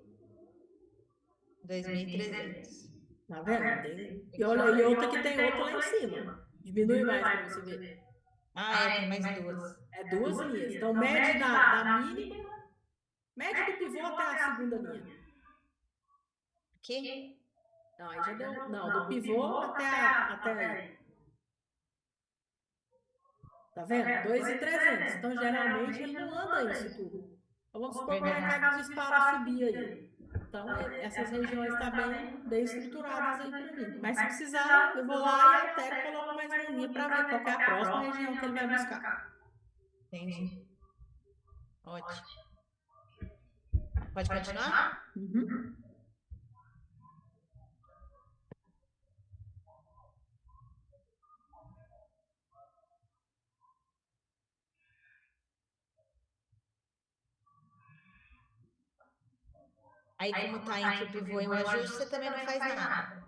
2.300. Tá vendo? E olha, e outra que tem outra lá em cima. Diminui mais para você ver. Tem mais 2. É 2 linhas. Então, mede da mínima, mede do pivô até a segunda linha. Aqui? Não, aí já deu. Não, do pivô até aí. Tá vendo? 2.300. Então, geralmente, ele não anda isso tudo. Então, vamos supor que o mercado dispara a subir aí. Então, essas regiões estão bem estruturadas aí para mim. Mas, se precisar, eu vou lá e altero e coloco mais uma linha para ver qual é a próxima região que ele vai buscar. Entendi. Ótimo. Pode continuar? Uhum. Aí, como tá entre o pivô e o ajuste, você também não faz nada.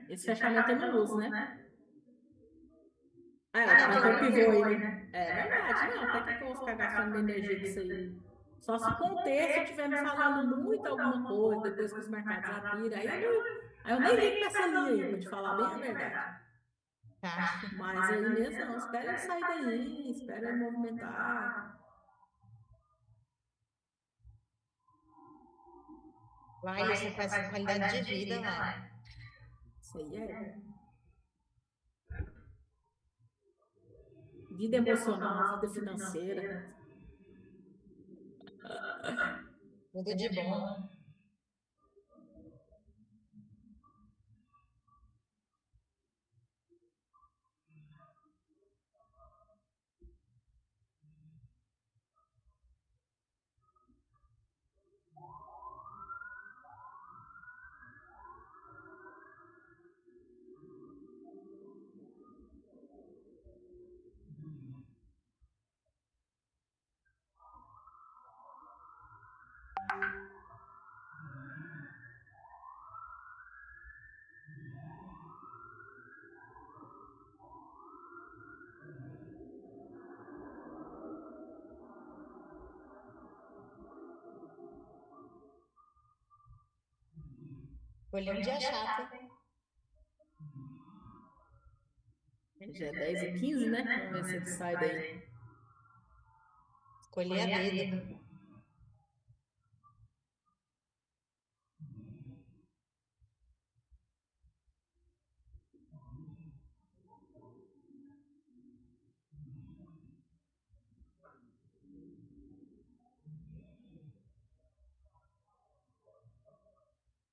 Esse fechamento eu não uso, né? Mas tem o pivô aí, né? É verdade, não. Pra que eu vou ficar gastando energia com isso aí? Só se o contexto estiver me falando muito alguma coisa, depois que os mercados abriram, aí eu nem ligo pra essa linha aí, pra te falar bem a verdade. Mas aí mesmo não, espera ele sair daí, espera ele movimentar. Vai, você faz com qualidade de vida, vai. Isso aí é. Vida emocional, vida financeira. Tudo de bom. Escolher um dia chato, hein? Já é 10h15, né? Vamos ver se ele sai daí. Escolher a dedo.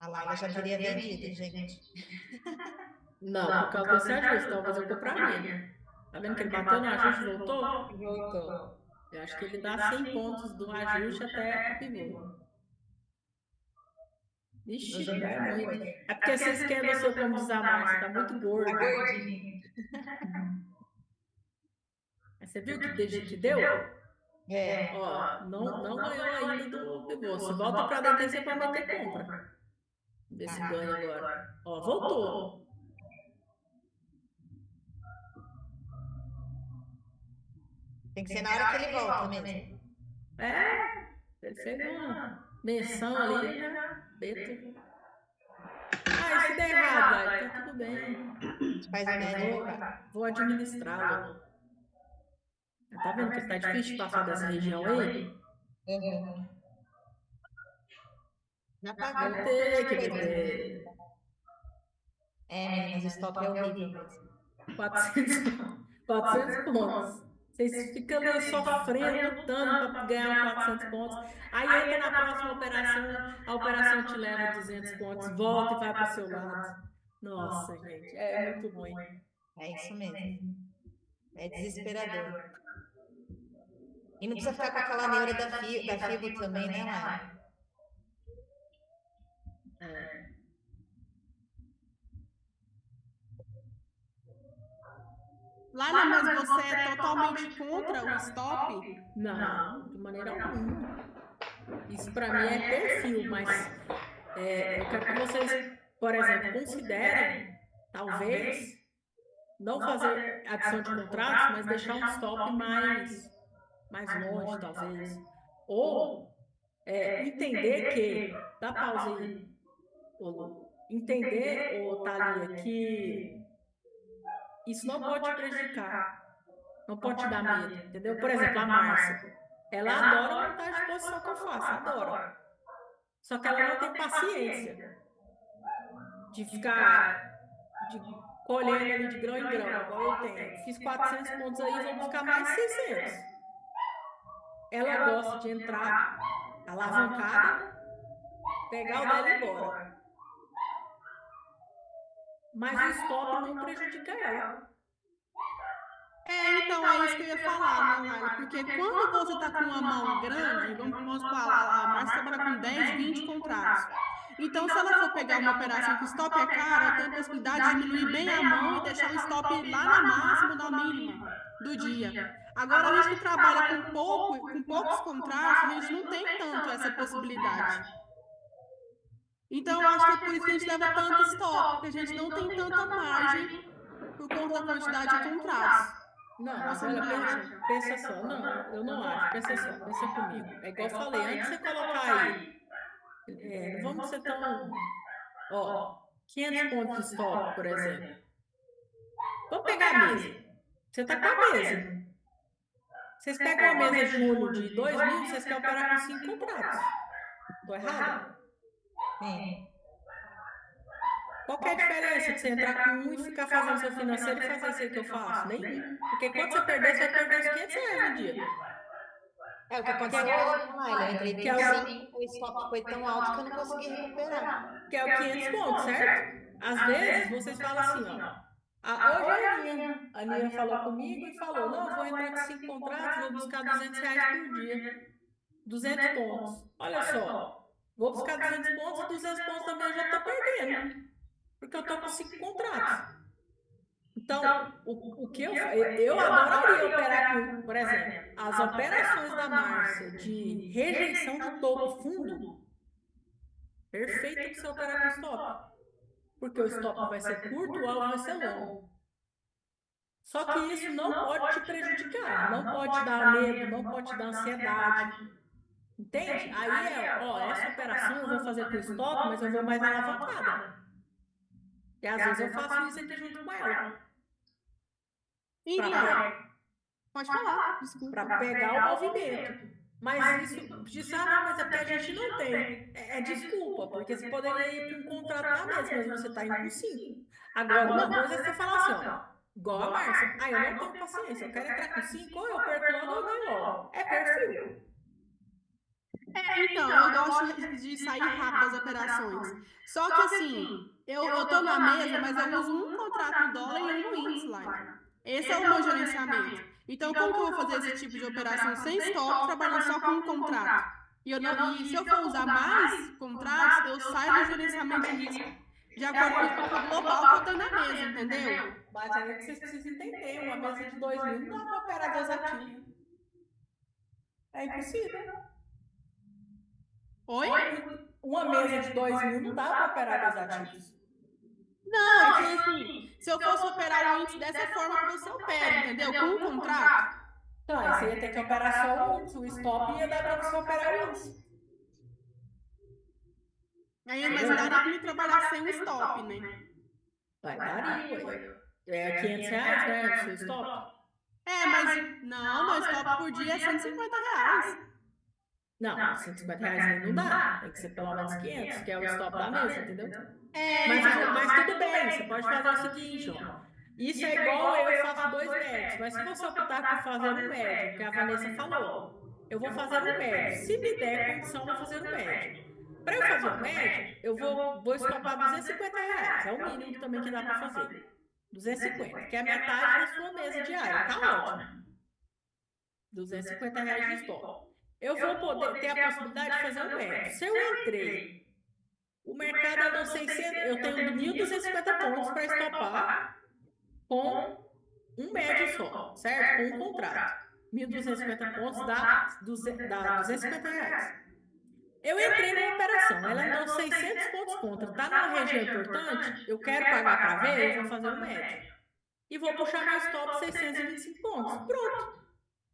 A Laila já teria vendido, gente. Não, por causa desse ajuste, talvez eu compraria. Tá vendo que ele bateu no ajuste e voltou? Voltou. Eu acho que ele dá 100 pontos do ajuste até o pivô. Ixi, é muito. É porque você esquece como diz a Márcia, tá muito gordo. Tá gordinho. Você viu que deu? É. Ó, não ganhou ainda do pivô. Se volta pra dentro, você pode meter compra. Ver se ganha agora. Ó, voltou. Tem que ser na hora que ele volta mesmo. É, ele fez uma menção ali, né? Beto. Ah, isso der errado, aí tá tudo bem. Faz o médico. Vou administrá-lo. Tá vendo que tá difícil de passar dessa região aí? Uhum. Já pagou. Vai ter que vender. É, meninas, o stop é horrível mesmo. 400 pontos. Vocês ficam ali sofrendo, lutando para ganhar 400 pontos. Aí entra na próxima operação, a operação te leva 200 pontos, volta e vai para o seu lado. Nossa, gente, é muito ruim. É isso mesmo. É desesperador. E não precisa ficar com aquela neura da FIBO também, né, Mari? É. Laila, mas você é totalmente contra o stop? Não, de maneira alguma. Isso para mim é perfil, mas eu quero que vocês, por exemplo, considerem, talvez, não fazer adição de contratos, mas deixar um stop mais longe, talvez. Ou entender que, dá pausa aí, entender, Thalia, que isso não pode te prejudicar, não pode te dar medo, entendeu? Por exemplo, a Márcia, ela adora montar a exposição que eu faço, adora. Só que ela não tem paciência de ficar colhendo ali de grão em grão, igual eu tenho. Fiz 400 pontos aí, vou buscar mais 600. Ela gosta de entrar alavancada, pegar o dela e ir embora. Mas o stop não prejudica ela. Então é isso que eu ia falar, né, Laila? Porque quando você está com uma mão grande, vamos falar, a Márcia trabalha com 10, 20 contratos. Então, se ela for pegar uma operação que o stop é caro, ela tem a possibilidade de diminuir bem a mão e deixar o stop lá na máxima, na mínima do dia. Agora, a gente que trabalha com poucos contratos, a gente não tem tanto essa possibilidade. Então, eu acho que é por isso que a gente leva tanto stop, porque a gente não tem tanta margem por conta da quantidade de contratos. Não, mas olha, pensa só, não, eu não acho, pensa comigo. É igual eu falei, antes de você colocar aí, não vamos ser tão, 500 pontos de stop, por exemplo. Vamos pegar a mesa. Você está com a mesa. Vocês pegam a mesa de julho de 2.000, vocês querem operar com 5 contratos. Estou errado? Sim. Qual que é a diferença de você entrar com um e ficar fazendo seu financeiro e fazer isso aí que eu faço? Nenhum. Porque quando você perder, você vai perder os 500 reais no dia. É o que aconteceu hoje, Laila. Eu entrei com 5, o stop foi tão alto que eu não consegui recuperar. Que é o 500 pontos, certo? Às vezes, vocês falam assim, hoje a Aninha falou comigo e falou, não, vou entrar com 5 contratos, vou buscar 200 reais por dia. 200 pontos. Olha só, vou buscar 200 pontos, 200 pontos também eu já estou perdendo. Porque eu estou com 5 contratos. Então, o que eu adoraria operar com, por exemplo, as operações da Márcia de rejeição de topo fundo, perfeito que você operar com stop. Porque o stop vai ser curto, o alvo vai ser longo. Só que isso não pode te prejudicar, não pode te dar medo, não pode te dar ansiedade. Entende? Aí essa operação eu vou fazer com stop, mas eu vou mais alavancada. E às vezes eu faço isso aqui junto com ela. Então, pode falar, desculpa. Para pegar o movimento. Mas isso, não, mas é porque a gente não tem. Desculpa, porque você poderia ir com um contrato na mesa, mas você está indo com 5. Agora, uma coisa é você falar assim, ó, igual a Márcia, eu não tenho paciência, eu quero entrar com 5, ou eu perco logo ou eu ganho logo. É perfil. Então, eu gosto de sair rápido das operações. Só que assim, eu tô na mesa, mas eu uso um contrato no dólar e um no índice lá. Esse é o meu gerenciamento. Então, como que eu vou fazer esse tipo de operação sem stop, trabalhando só com um contrato? E se eu for usar mais contratos, eu saio do gerenciamento de risco de acordo com o estoque global que eu tenho na mesa, entendeu? Mas aí vocês precisam entender, uma mesa de 2.000 não dá para operar 2 ativos. É impossível. Oi? Uma mesa de 2.000 não dá para operar 2 ativos. Não, é que assim, se eu fosse operar o índice dessa forma que você opera, entendeu? Com um contrato. Então, aí você ia ter que operar só o índice, o stop ia dar para você operar o índice. Aí, mas daria para me trabalhar sem o stop, né? Daria, ué. É R$500, né, o seu stop? Mas não, meu stop por dia é R$150. Não, R$150 não dá. Tem que ser pelo menos 500, que é o stop da mesa, entendeu? Mas tudo bem, você pode fazer o seguinte, ó. Isso é igual eu faço 2 médios, mas se você optar por fazer um médio, que a Vanessa falou, eu vou fazer um médio. Se me der condição, eu vou fazer um médio. Para eu fazer um médio, eu vou estopar R$250. É o mínimo também que dá para fazer. 250, que é a metade da sua mesa diária. Tá ótimo. R$250 de stop. Eu vou poder ter a possibilidade de fazer um médio. Se eu entrei, o mercado deu 600, eu tenho 1.250 pontos para estopar com um médio só, certo? Com um contrato. 1.250 pontos dá R$250. Eu entrei na operação, ela andou 600 pontos contra, está numa região importante, eu quero pagar para ver, eu vou fazer um médio. E vou puxar meu stop 625 pontos. Pronto.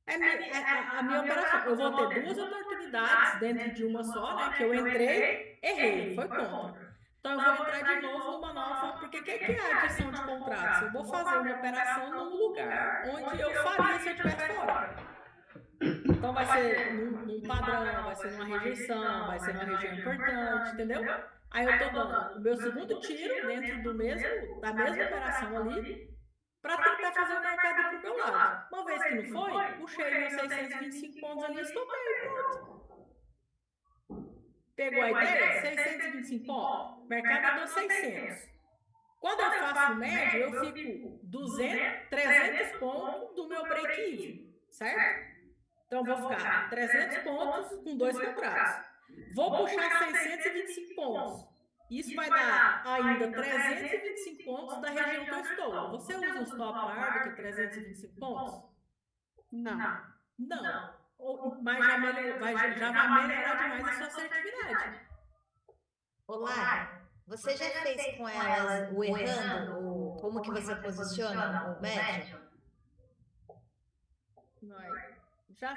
A minha operação. Eu vou ter 2 oportunidades dentro de uma só, né? Que eu entrei, errei, foi contra. Então eu vou entrar de novo numa nova, porque o que é a adição de contratos? Eu vou fazer uma operação num lugar onde eu faria se eu estivesse fora. Então vai ser num padrão, vai ser numa rejeição, vai ser numa região importante, entendeu? Aí eu tô dando o meu segundo tiro dentro da mesma operação ali, para tentar fazer o mercado para o meu lado. Uma vez que não foi, puxei meus 625 pontos ali e estopei, pronto. Pegou a ideia? 625 pontos. Mercado deu 600. Quando eu faço o médio, eu fico 300 pontos do meu break-even, certo? Então, eu vou ficar 300 pontos com 2 contratos. Vou puxar 625 pontos. Isso vai dar ainda 325 pontos da região que eu estou. Você usa um stop maior do que 325 pontos? Não. Mas já vai melhorar demais a sua assertividade. Olá, você já fez com elas o errando, como que você posiciona o médio? Já,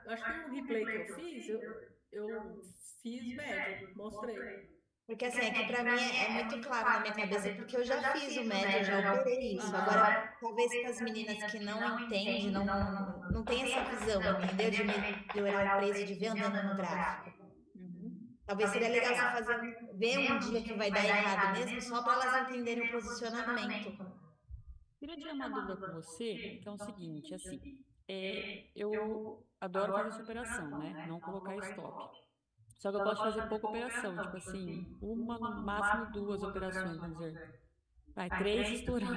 acho que no replay que eu fiz, eu fiz médio, mostrei. Porque assim, é que pra mim é muito claro na minha cabeça, porque eu já fiz o médio, eu já operei isso. Agora, talvez para as meninas que não entendem, não tem essa visão, entendeu? De melhorar o preço, de ver andando no gráfico. Talvez seria legal você ver um dia que vai dar errado mesmo, só para elas entenderem o posicionamento. Queria tirar uma dúvida com você, que é o seguinte, assim, eu adoro fazer essa operação, né? Não colocar stop. Só que eu gosto de fazer pouca operação, tipo assim, uma, no máximo 2 operações, vamos dizer. Vai, 3 estourando.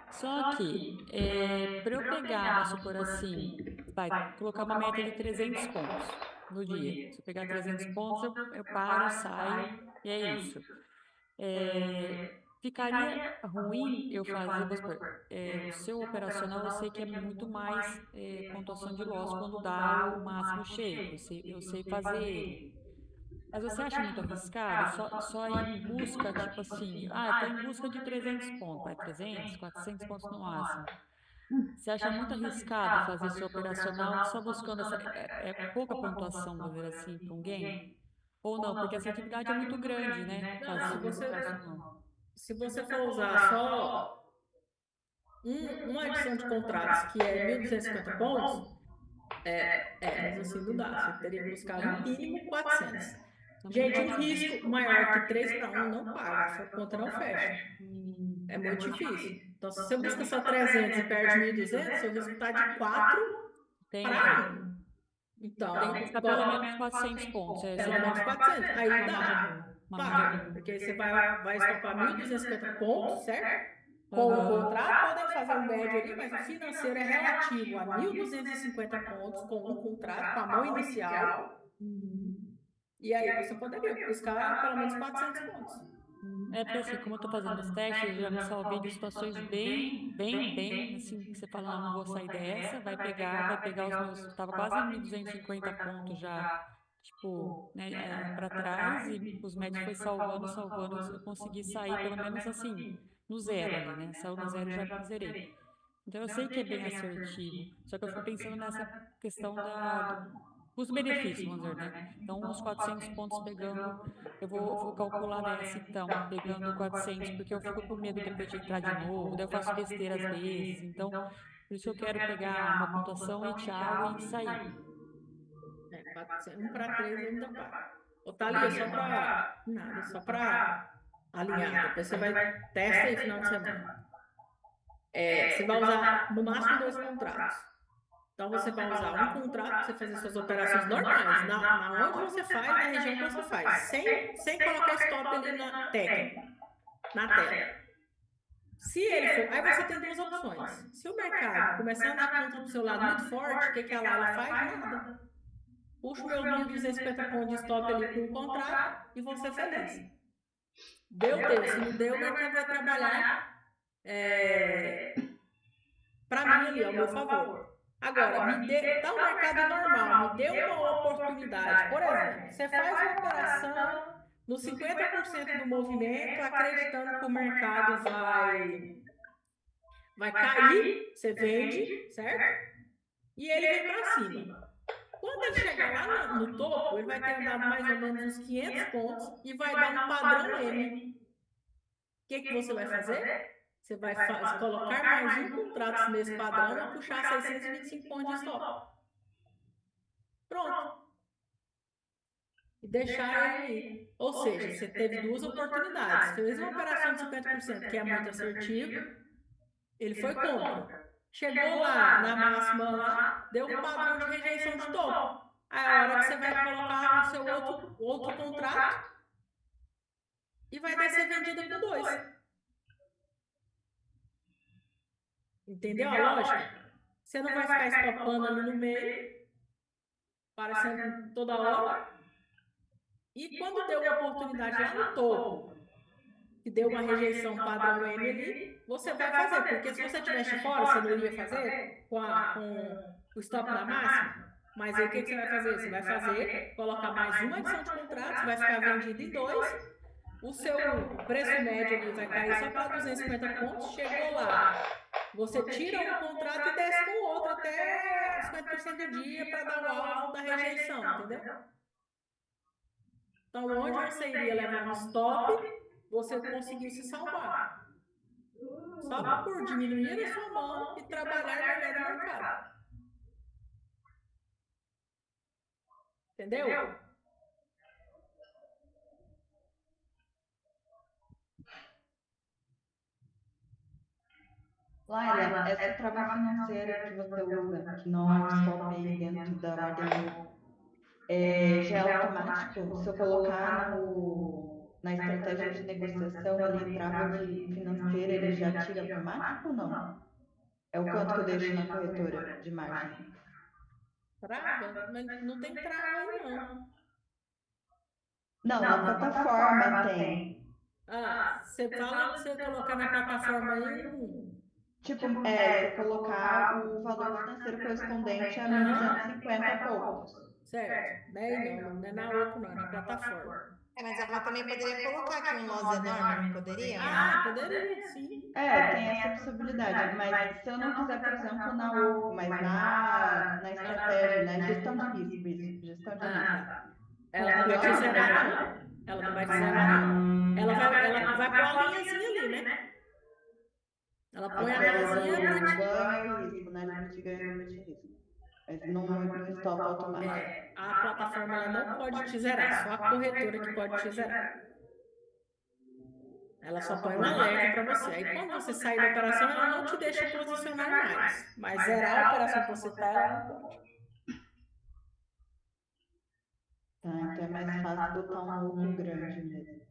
Só que, para eu pegar, vamos supor assim, vai, colocar uma meta de 300 pontos no dia. Se eu pegar 300 pontos, eu paro, saio, e é isso. Ficaria ruim eu fazer, vamos supor, o seu operacional, eu sei que é muito mais pontuação de loss quando dá o máximo cheio, eu sei fazer ele. Mas você acha muito arriscado só ir em busca, tipo assim, eu estou em busca de 300 pontos, vai 300, 400 pontos no máximo. Você acha muito arriscado fazer seu operacional só buscando pouca pontuação, vamos dizer assim, para um game? Ou não? Porque essa atividade é muito grande, né? Não, Fazer um operacional. se você for usar só uma adição de contratos, que é 1.250 pontos, mas assim não dá. Você teria que buscar no mínimo 400. Gente, um risco maior que 3 para 1 não paga, a conta não fecha. É muito difícil. Então, se você busca só 300 e perde 1.200, seu risco está de 4 para 1. Então, tem que buscar pelo menos 400 pontos. Pelo menos 400. Aí dá. Paga. Porque aí você vai estopar 1.250 pontos, certo? Com o contrato, podem fazer um médio ali, mas o financeiro é relativo a 1.250 pontos com um contrato, com a mão inicial. E aí você poderia buscar pelo menos 400 pontos. Porque assim, como eu tô fazendo os testes, eu já me salvei de situações bem, assim, que você fala, não vou sair dessa, vai pegar os meus, tava quase 1.250 pontos já, tipo, né, para trás, e os médicos foi salvando, eu consegui sair pelo menos assim, no zero ali, né, saiu no zero e já zerei. Então eu sei que é bem assertivo, só que eu fico pensando nessa questão os benefícios, vamos dizer, né? Então, os 400 pontos pegando, eu vou calcular nessa, então, pegando 400, porque eu fico com medo depois de entrar de novo, daí eu faço besteira às vezes, então, por isso eu quero pegar uma pontuação e tchau e sair. 1 para 3 ainda paga. Ô, Thalia, só para alinhar, depois você vai testa aí final de semana. Você vai usar no máximo 2 contratos. Então, você vai usar um contrato para você fazer suas operações normais, na onde você faz, na região que você faz, sem colocar stop ali na técnica, na tela. Se ele for, aí você tem duas opções. Se o mercado começar a dar conta do seu lado muito forte, o que a Laila faz? Nada. Puxa o meu 1.250 pontos de stop ali com o contrato e você feliz. Deu. Se não deu, o mercado vai trabalhar para mim ali, ao meu favor. Agora, tá um mercado normal, me dê uma oportunidade. Por exemplo, você faz uma operação no 50% do movimento, acreditando que o mercado vai cair, você vende, certo? E ele vem para cima. Quando ele chegar lá no topo, ele vai ter andado mais ou menos uns 500 pontos e vai dar um padrão M. O que você vai fazer? Você vai colocar mais um contrato nesse padrão e puxar 625 pontos de stop. Pronto. E deixar ele. Ou seja, você teve duas oportunidades. Fez uma operação de 50%, que é muito assertivo. Ele foi contra. Chegou lá na máxima lá, deu um padrão de rejeição de topo. Aí a hora que você vai colocar o seu outro contrato e vai descer vendido com 2. Entendeu a lógica? Você não vai ficar estopando ali no meio, aparecendo toda hora. E quando deu uma oportunidade lá no topo, que deu uma rejeição padrão M ali, você vai fazer. Porque se você estivesse fora, você não iria fazer com o stop da máxima. Mas aí o que você vai fazer? Você vai fazer, colocar mais uma adição de contratos, vai ficar vendido em 2. O seu preço médio ali vai cair só para 250 pontos. Chegou lá, você tira um contrato e desce com o outro até 50% do dia para dar o alvo da rejeição, entendeu? Então, onde você iria levar um stop, você conseguiu se salvar. Só por diminuir a sua mão e trabalhar melhor no mercado. Entendeu? Laila, essa trava financeira que você usa, que não é um stop aí dentro da ordem, já é automático? Se eu colocar na estratégia de negociação ali, trava de financeira, ele já tira automático ou não? É o quanto que eu deixo na corretora de margem? Trava? Mas não tem trava aí, não. Não, na plataforma tem. Você fala que você colocar na plataforma aí Tipo, se eu colocar o valor financeiro correspondente a 1.250 pontos. Certo. Daí não é na OCO, não, é na plataforma. Mas ela também poderia colocar aqui um loss enorme, não poderia? Ah, poderia, sim. Tem essa possibilidade, mas se eu não quiser, por exemplo, na OCO, mas na estratégia, na gestão de risco, isso, gestão de risco. Ela não vai te zerar, não. Ela não vai te zerar, não. Ela vai pôr a linhazinha ali, né? Ela põe a linhazinha pra te... ganho e risco, né? Limite de ganho e limite de risco. Mas não stop automático. A plataforma ela não pode te zerar, só a corretora que pode te zerar. Ela só põe um alerta para você. Aí quando você sair da operação, ela não te deixa posicionar mais. Mas zerar a operação que você está, ela não pode. Então é mais fácil botar um lucro grande mesmo.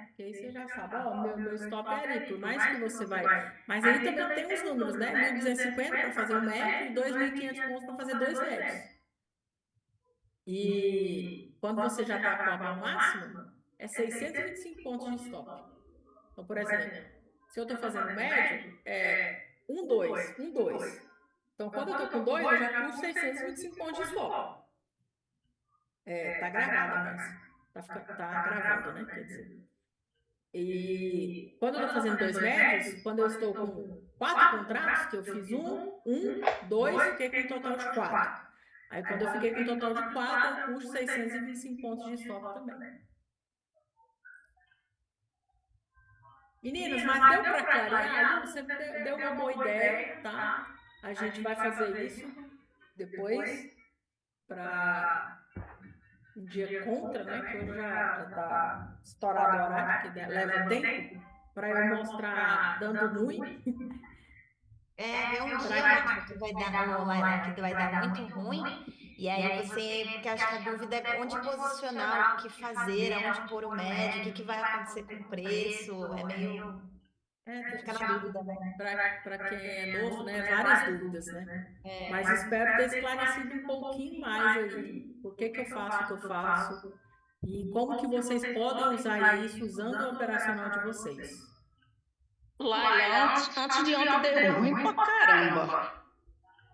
Porque aí você já sabe, meu stop é ali, por mais que você vai... Mas aí também tem os números, né? 1.250 para fazer um médio e 2.500 pontos para fazer 2 médios. E quando você já está com a mão máxima, é 625 pontos de stop. Então, por exemplo, se eu estou fazendo médio, é 1, 2, 1, 2. Então, quando eu estou com 2, eu já puxo 625 pontos de stop. Tá gravada, mas tá gravando, né? Quer dizer. E quando eu estou fazendo 2 médios, quando eu estou com 4 contratos, que eu fiz 1, 2, fiquei com um total de 4. Aí, quando eu fiquei com um total de 4, eu puxo 625 pontos de stop também. Meninas, mas deu para clarear? Você deu uma boa ideia, tá? A gente vai fazer isso depois para um dia contra, né? Que hoje já tá estourado o horário, que leva tempo para eu mostrar dando ruim. Ver um dia que vai dar online, que vai dar muito ruim. E aí porque acho que a dúvida é onde posicionar, o que fazer, aonde pôr o médio, o que vai acontecer com o preço. É meio... fica na dúvida, né? Para quem é novo, né? Várias dúvidas, né? Mas espero ter esclarecido um pouquinho mais aí. Por que eu faço o que eu faço e como que vocês podem usar isso usando o operacional de vocês. Laila, antes de ontem deu ruim pra caramba.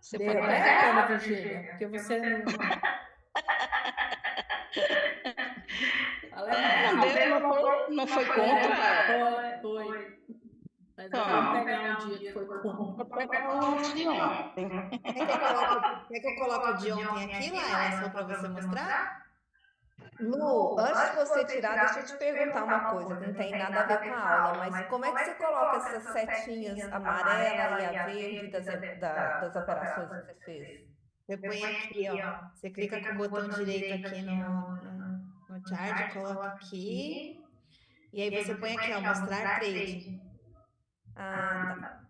Você deu pode até pena, Virgínia, porque você não... Não foi contra? Foi. Mas vamos pegar um dia que foi contra. Vou pegar o antes de ontem. Quer que eu coloque o de ontem aqui, Laila, só para você mostrar? Lu, antes de você tirar, deixa eu te perguntar uma coisa, que não tem nada a ver com a aula, mas como é que você coloca essas setinhas amarela e a verde das operações que você fez? Você põe aqui, ó. Você clica com o botão direito aqui no chart, coloca aqui. E aí você põe aqui, ó, mostrar trade. Tá.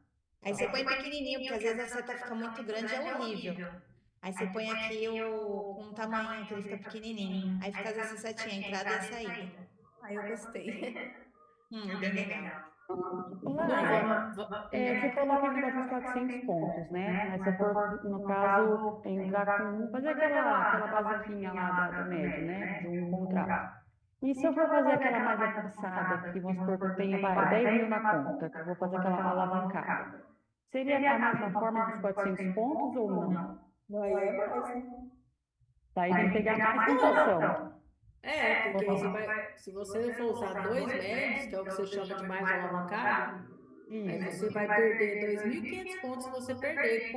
Aí você põe pequenininho, porque às vezes a seta fica muito grande, é horrível. Aí você põe aqui com um tamanho que ele fica pequenininho. Aí fica essa setinha, a entrada e a saída. Aí eu gostei. Bem legal. Você coloca aqui para 400 pontos, né? Mas se for, no caso, entrar com fazer aquela basiquinha lá da média, né? De um contrato. E se eu for fazer aquela mais avançada, que vamos supor que eu tenho 10 mil na conta, que eu vou fazer aquela alavancada, seria a mesma forma dos 400 pontos ou não? Não, aí é mais, né? Daí tem que pegar mais pontuação. Porque se você for usar 2 médios, que é o que você chama de mais alavancado, aí você vai perder 2.500 pontos se você perder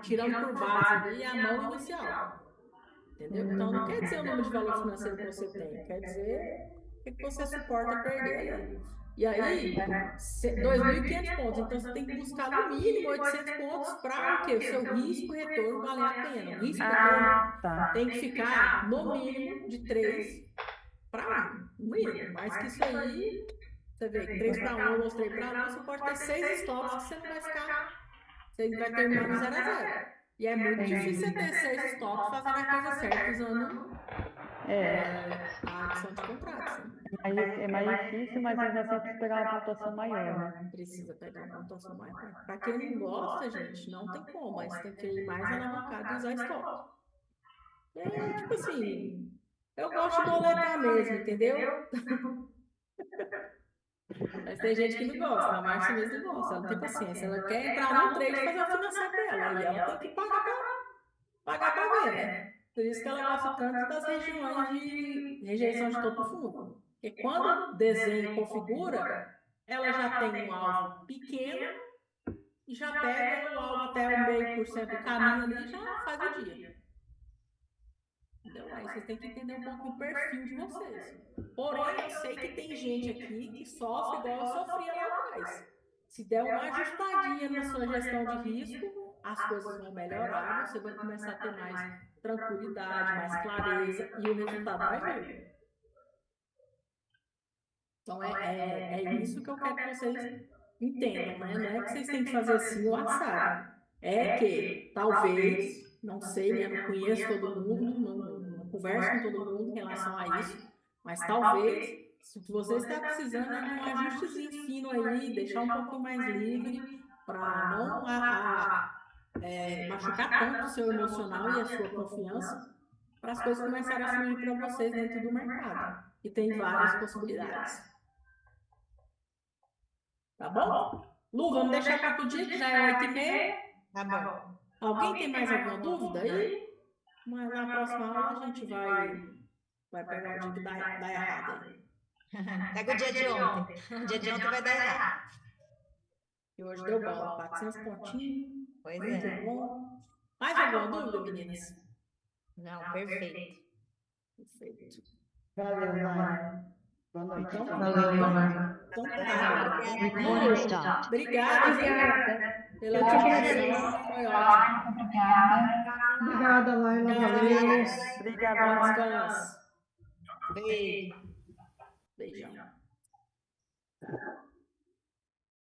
tirando por base ali a mão inicial. Entendeu? Então não quer dizer o número de valor financeiro que você tem, quer dizer o que você suporta perder ali. E aí, 2.500 pontos, então você tem que buscar no mínimo 800 pontos para o quê? O seu risco e retorno valer a pena. O risco e retorno tem que ficar no mínimo de 3 para 1, no mínimo. Mais que isso aí, você vê, 3 para 1, eu mostrei para 1, você pode ter 6 stops que você não vai ficar, você vai terminar no 0 a 0. E é muito difícil você ter 6 stops fazendo a coisa certa, usando a adição de contratos. Né? É mais difícil, mas ainda assim precisa pegar uma pontuação maior, né? Precisa pegar uma pontuação maior. Para quem não gosta, gente, não tem como, mas tem que ir mais alavancado e usar stop. Tipo assim, eu gosto de boletar mesmo, entendeu? Mas tem gente que não gosta, a Márcia mesmo não gosta, ela não tem paciência, ela quer entrar no trade e fazer o financeiro dela, e ela tem que pagar pra ver, né? Por isso que ela gosta tanto das regiões de rejeição de topo fundo. Porque quando desenha e configura, ela já tem um alvo pequeno e já pega o alvo até o meio por cento do caminho ali e já faz o dia. Entendeu? Aí vocês têm que entender um pouco o perfil de vocês. Porém, eu sei que tem gente aqui que sofre igual eu sofria lá atrás. Se der uma ajustadinha na sua gestão de risco, as coisas vão melhorar, você vai começar a ter mais tranquilidade, mais clareza e o resultado vai vir. Então, é isso que eu quero que vocês entendam, né? Não é que vocês têm que fazer assim o assado. É que, talvez, não sei, né? Não conheço todo mundo, não converso com todo mundo em relação a isso, mas talvez, se você está precisando de um ajustezinho fino aí, deixar um pouquinho mais livre, para não machucar tanto o seu emocional e a sua confiança, para as coisas começarem a fluir para vocês dentro do mercado. E tem várias possibilidades. Tá bom? Lu, vamos deixar para outro dia, que já é 8h30. Tá bom. Alguém tem mais alguma dúvida aí? Mas na próxima aula a gente vai pegar o dia que dá errado aí. Pega o dia de ontem. O dia de ontem vai dar errado. E hoje deu bom, 400 pontinhos. Pois Muito é. bom. Mais alguma dúvida, meninas? Não, perfeito. Perfeito. Valeu, Laila. Boa noite. Então tá. Recording stopped. Obrigada pela divulgação. Foi ótimo. Obrigada, Laila. Valeu. Obrigada. Bom descanso. Beijo. Beijão.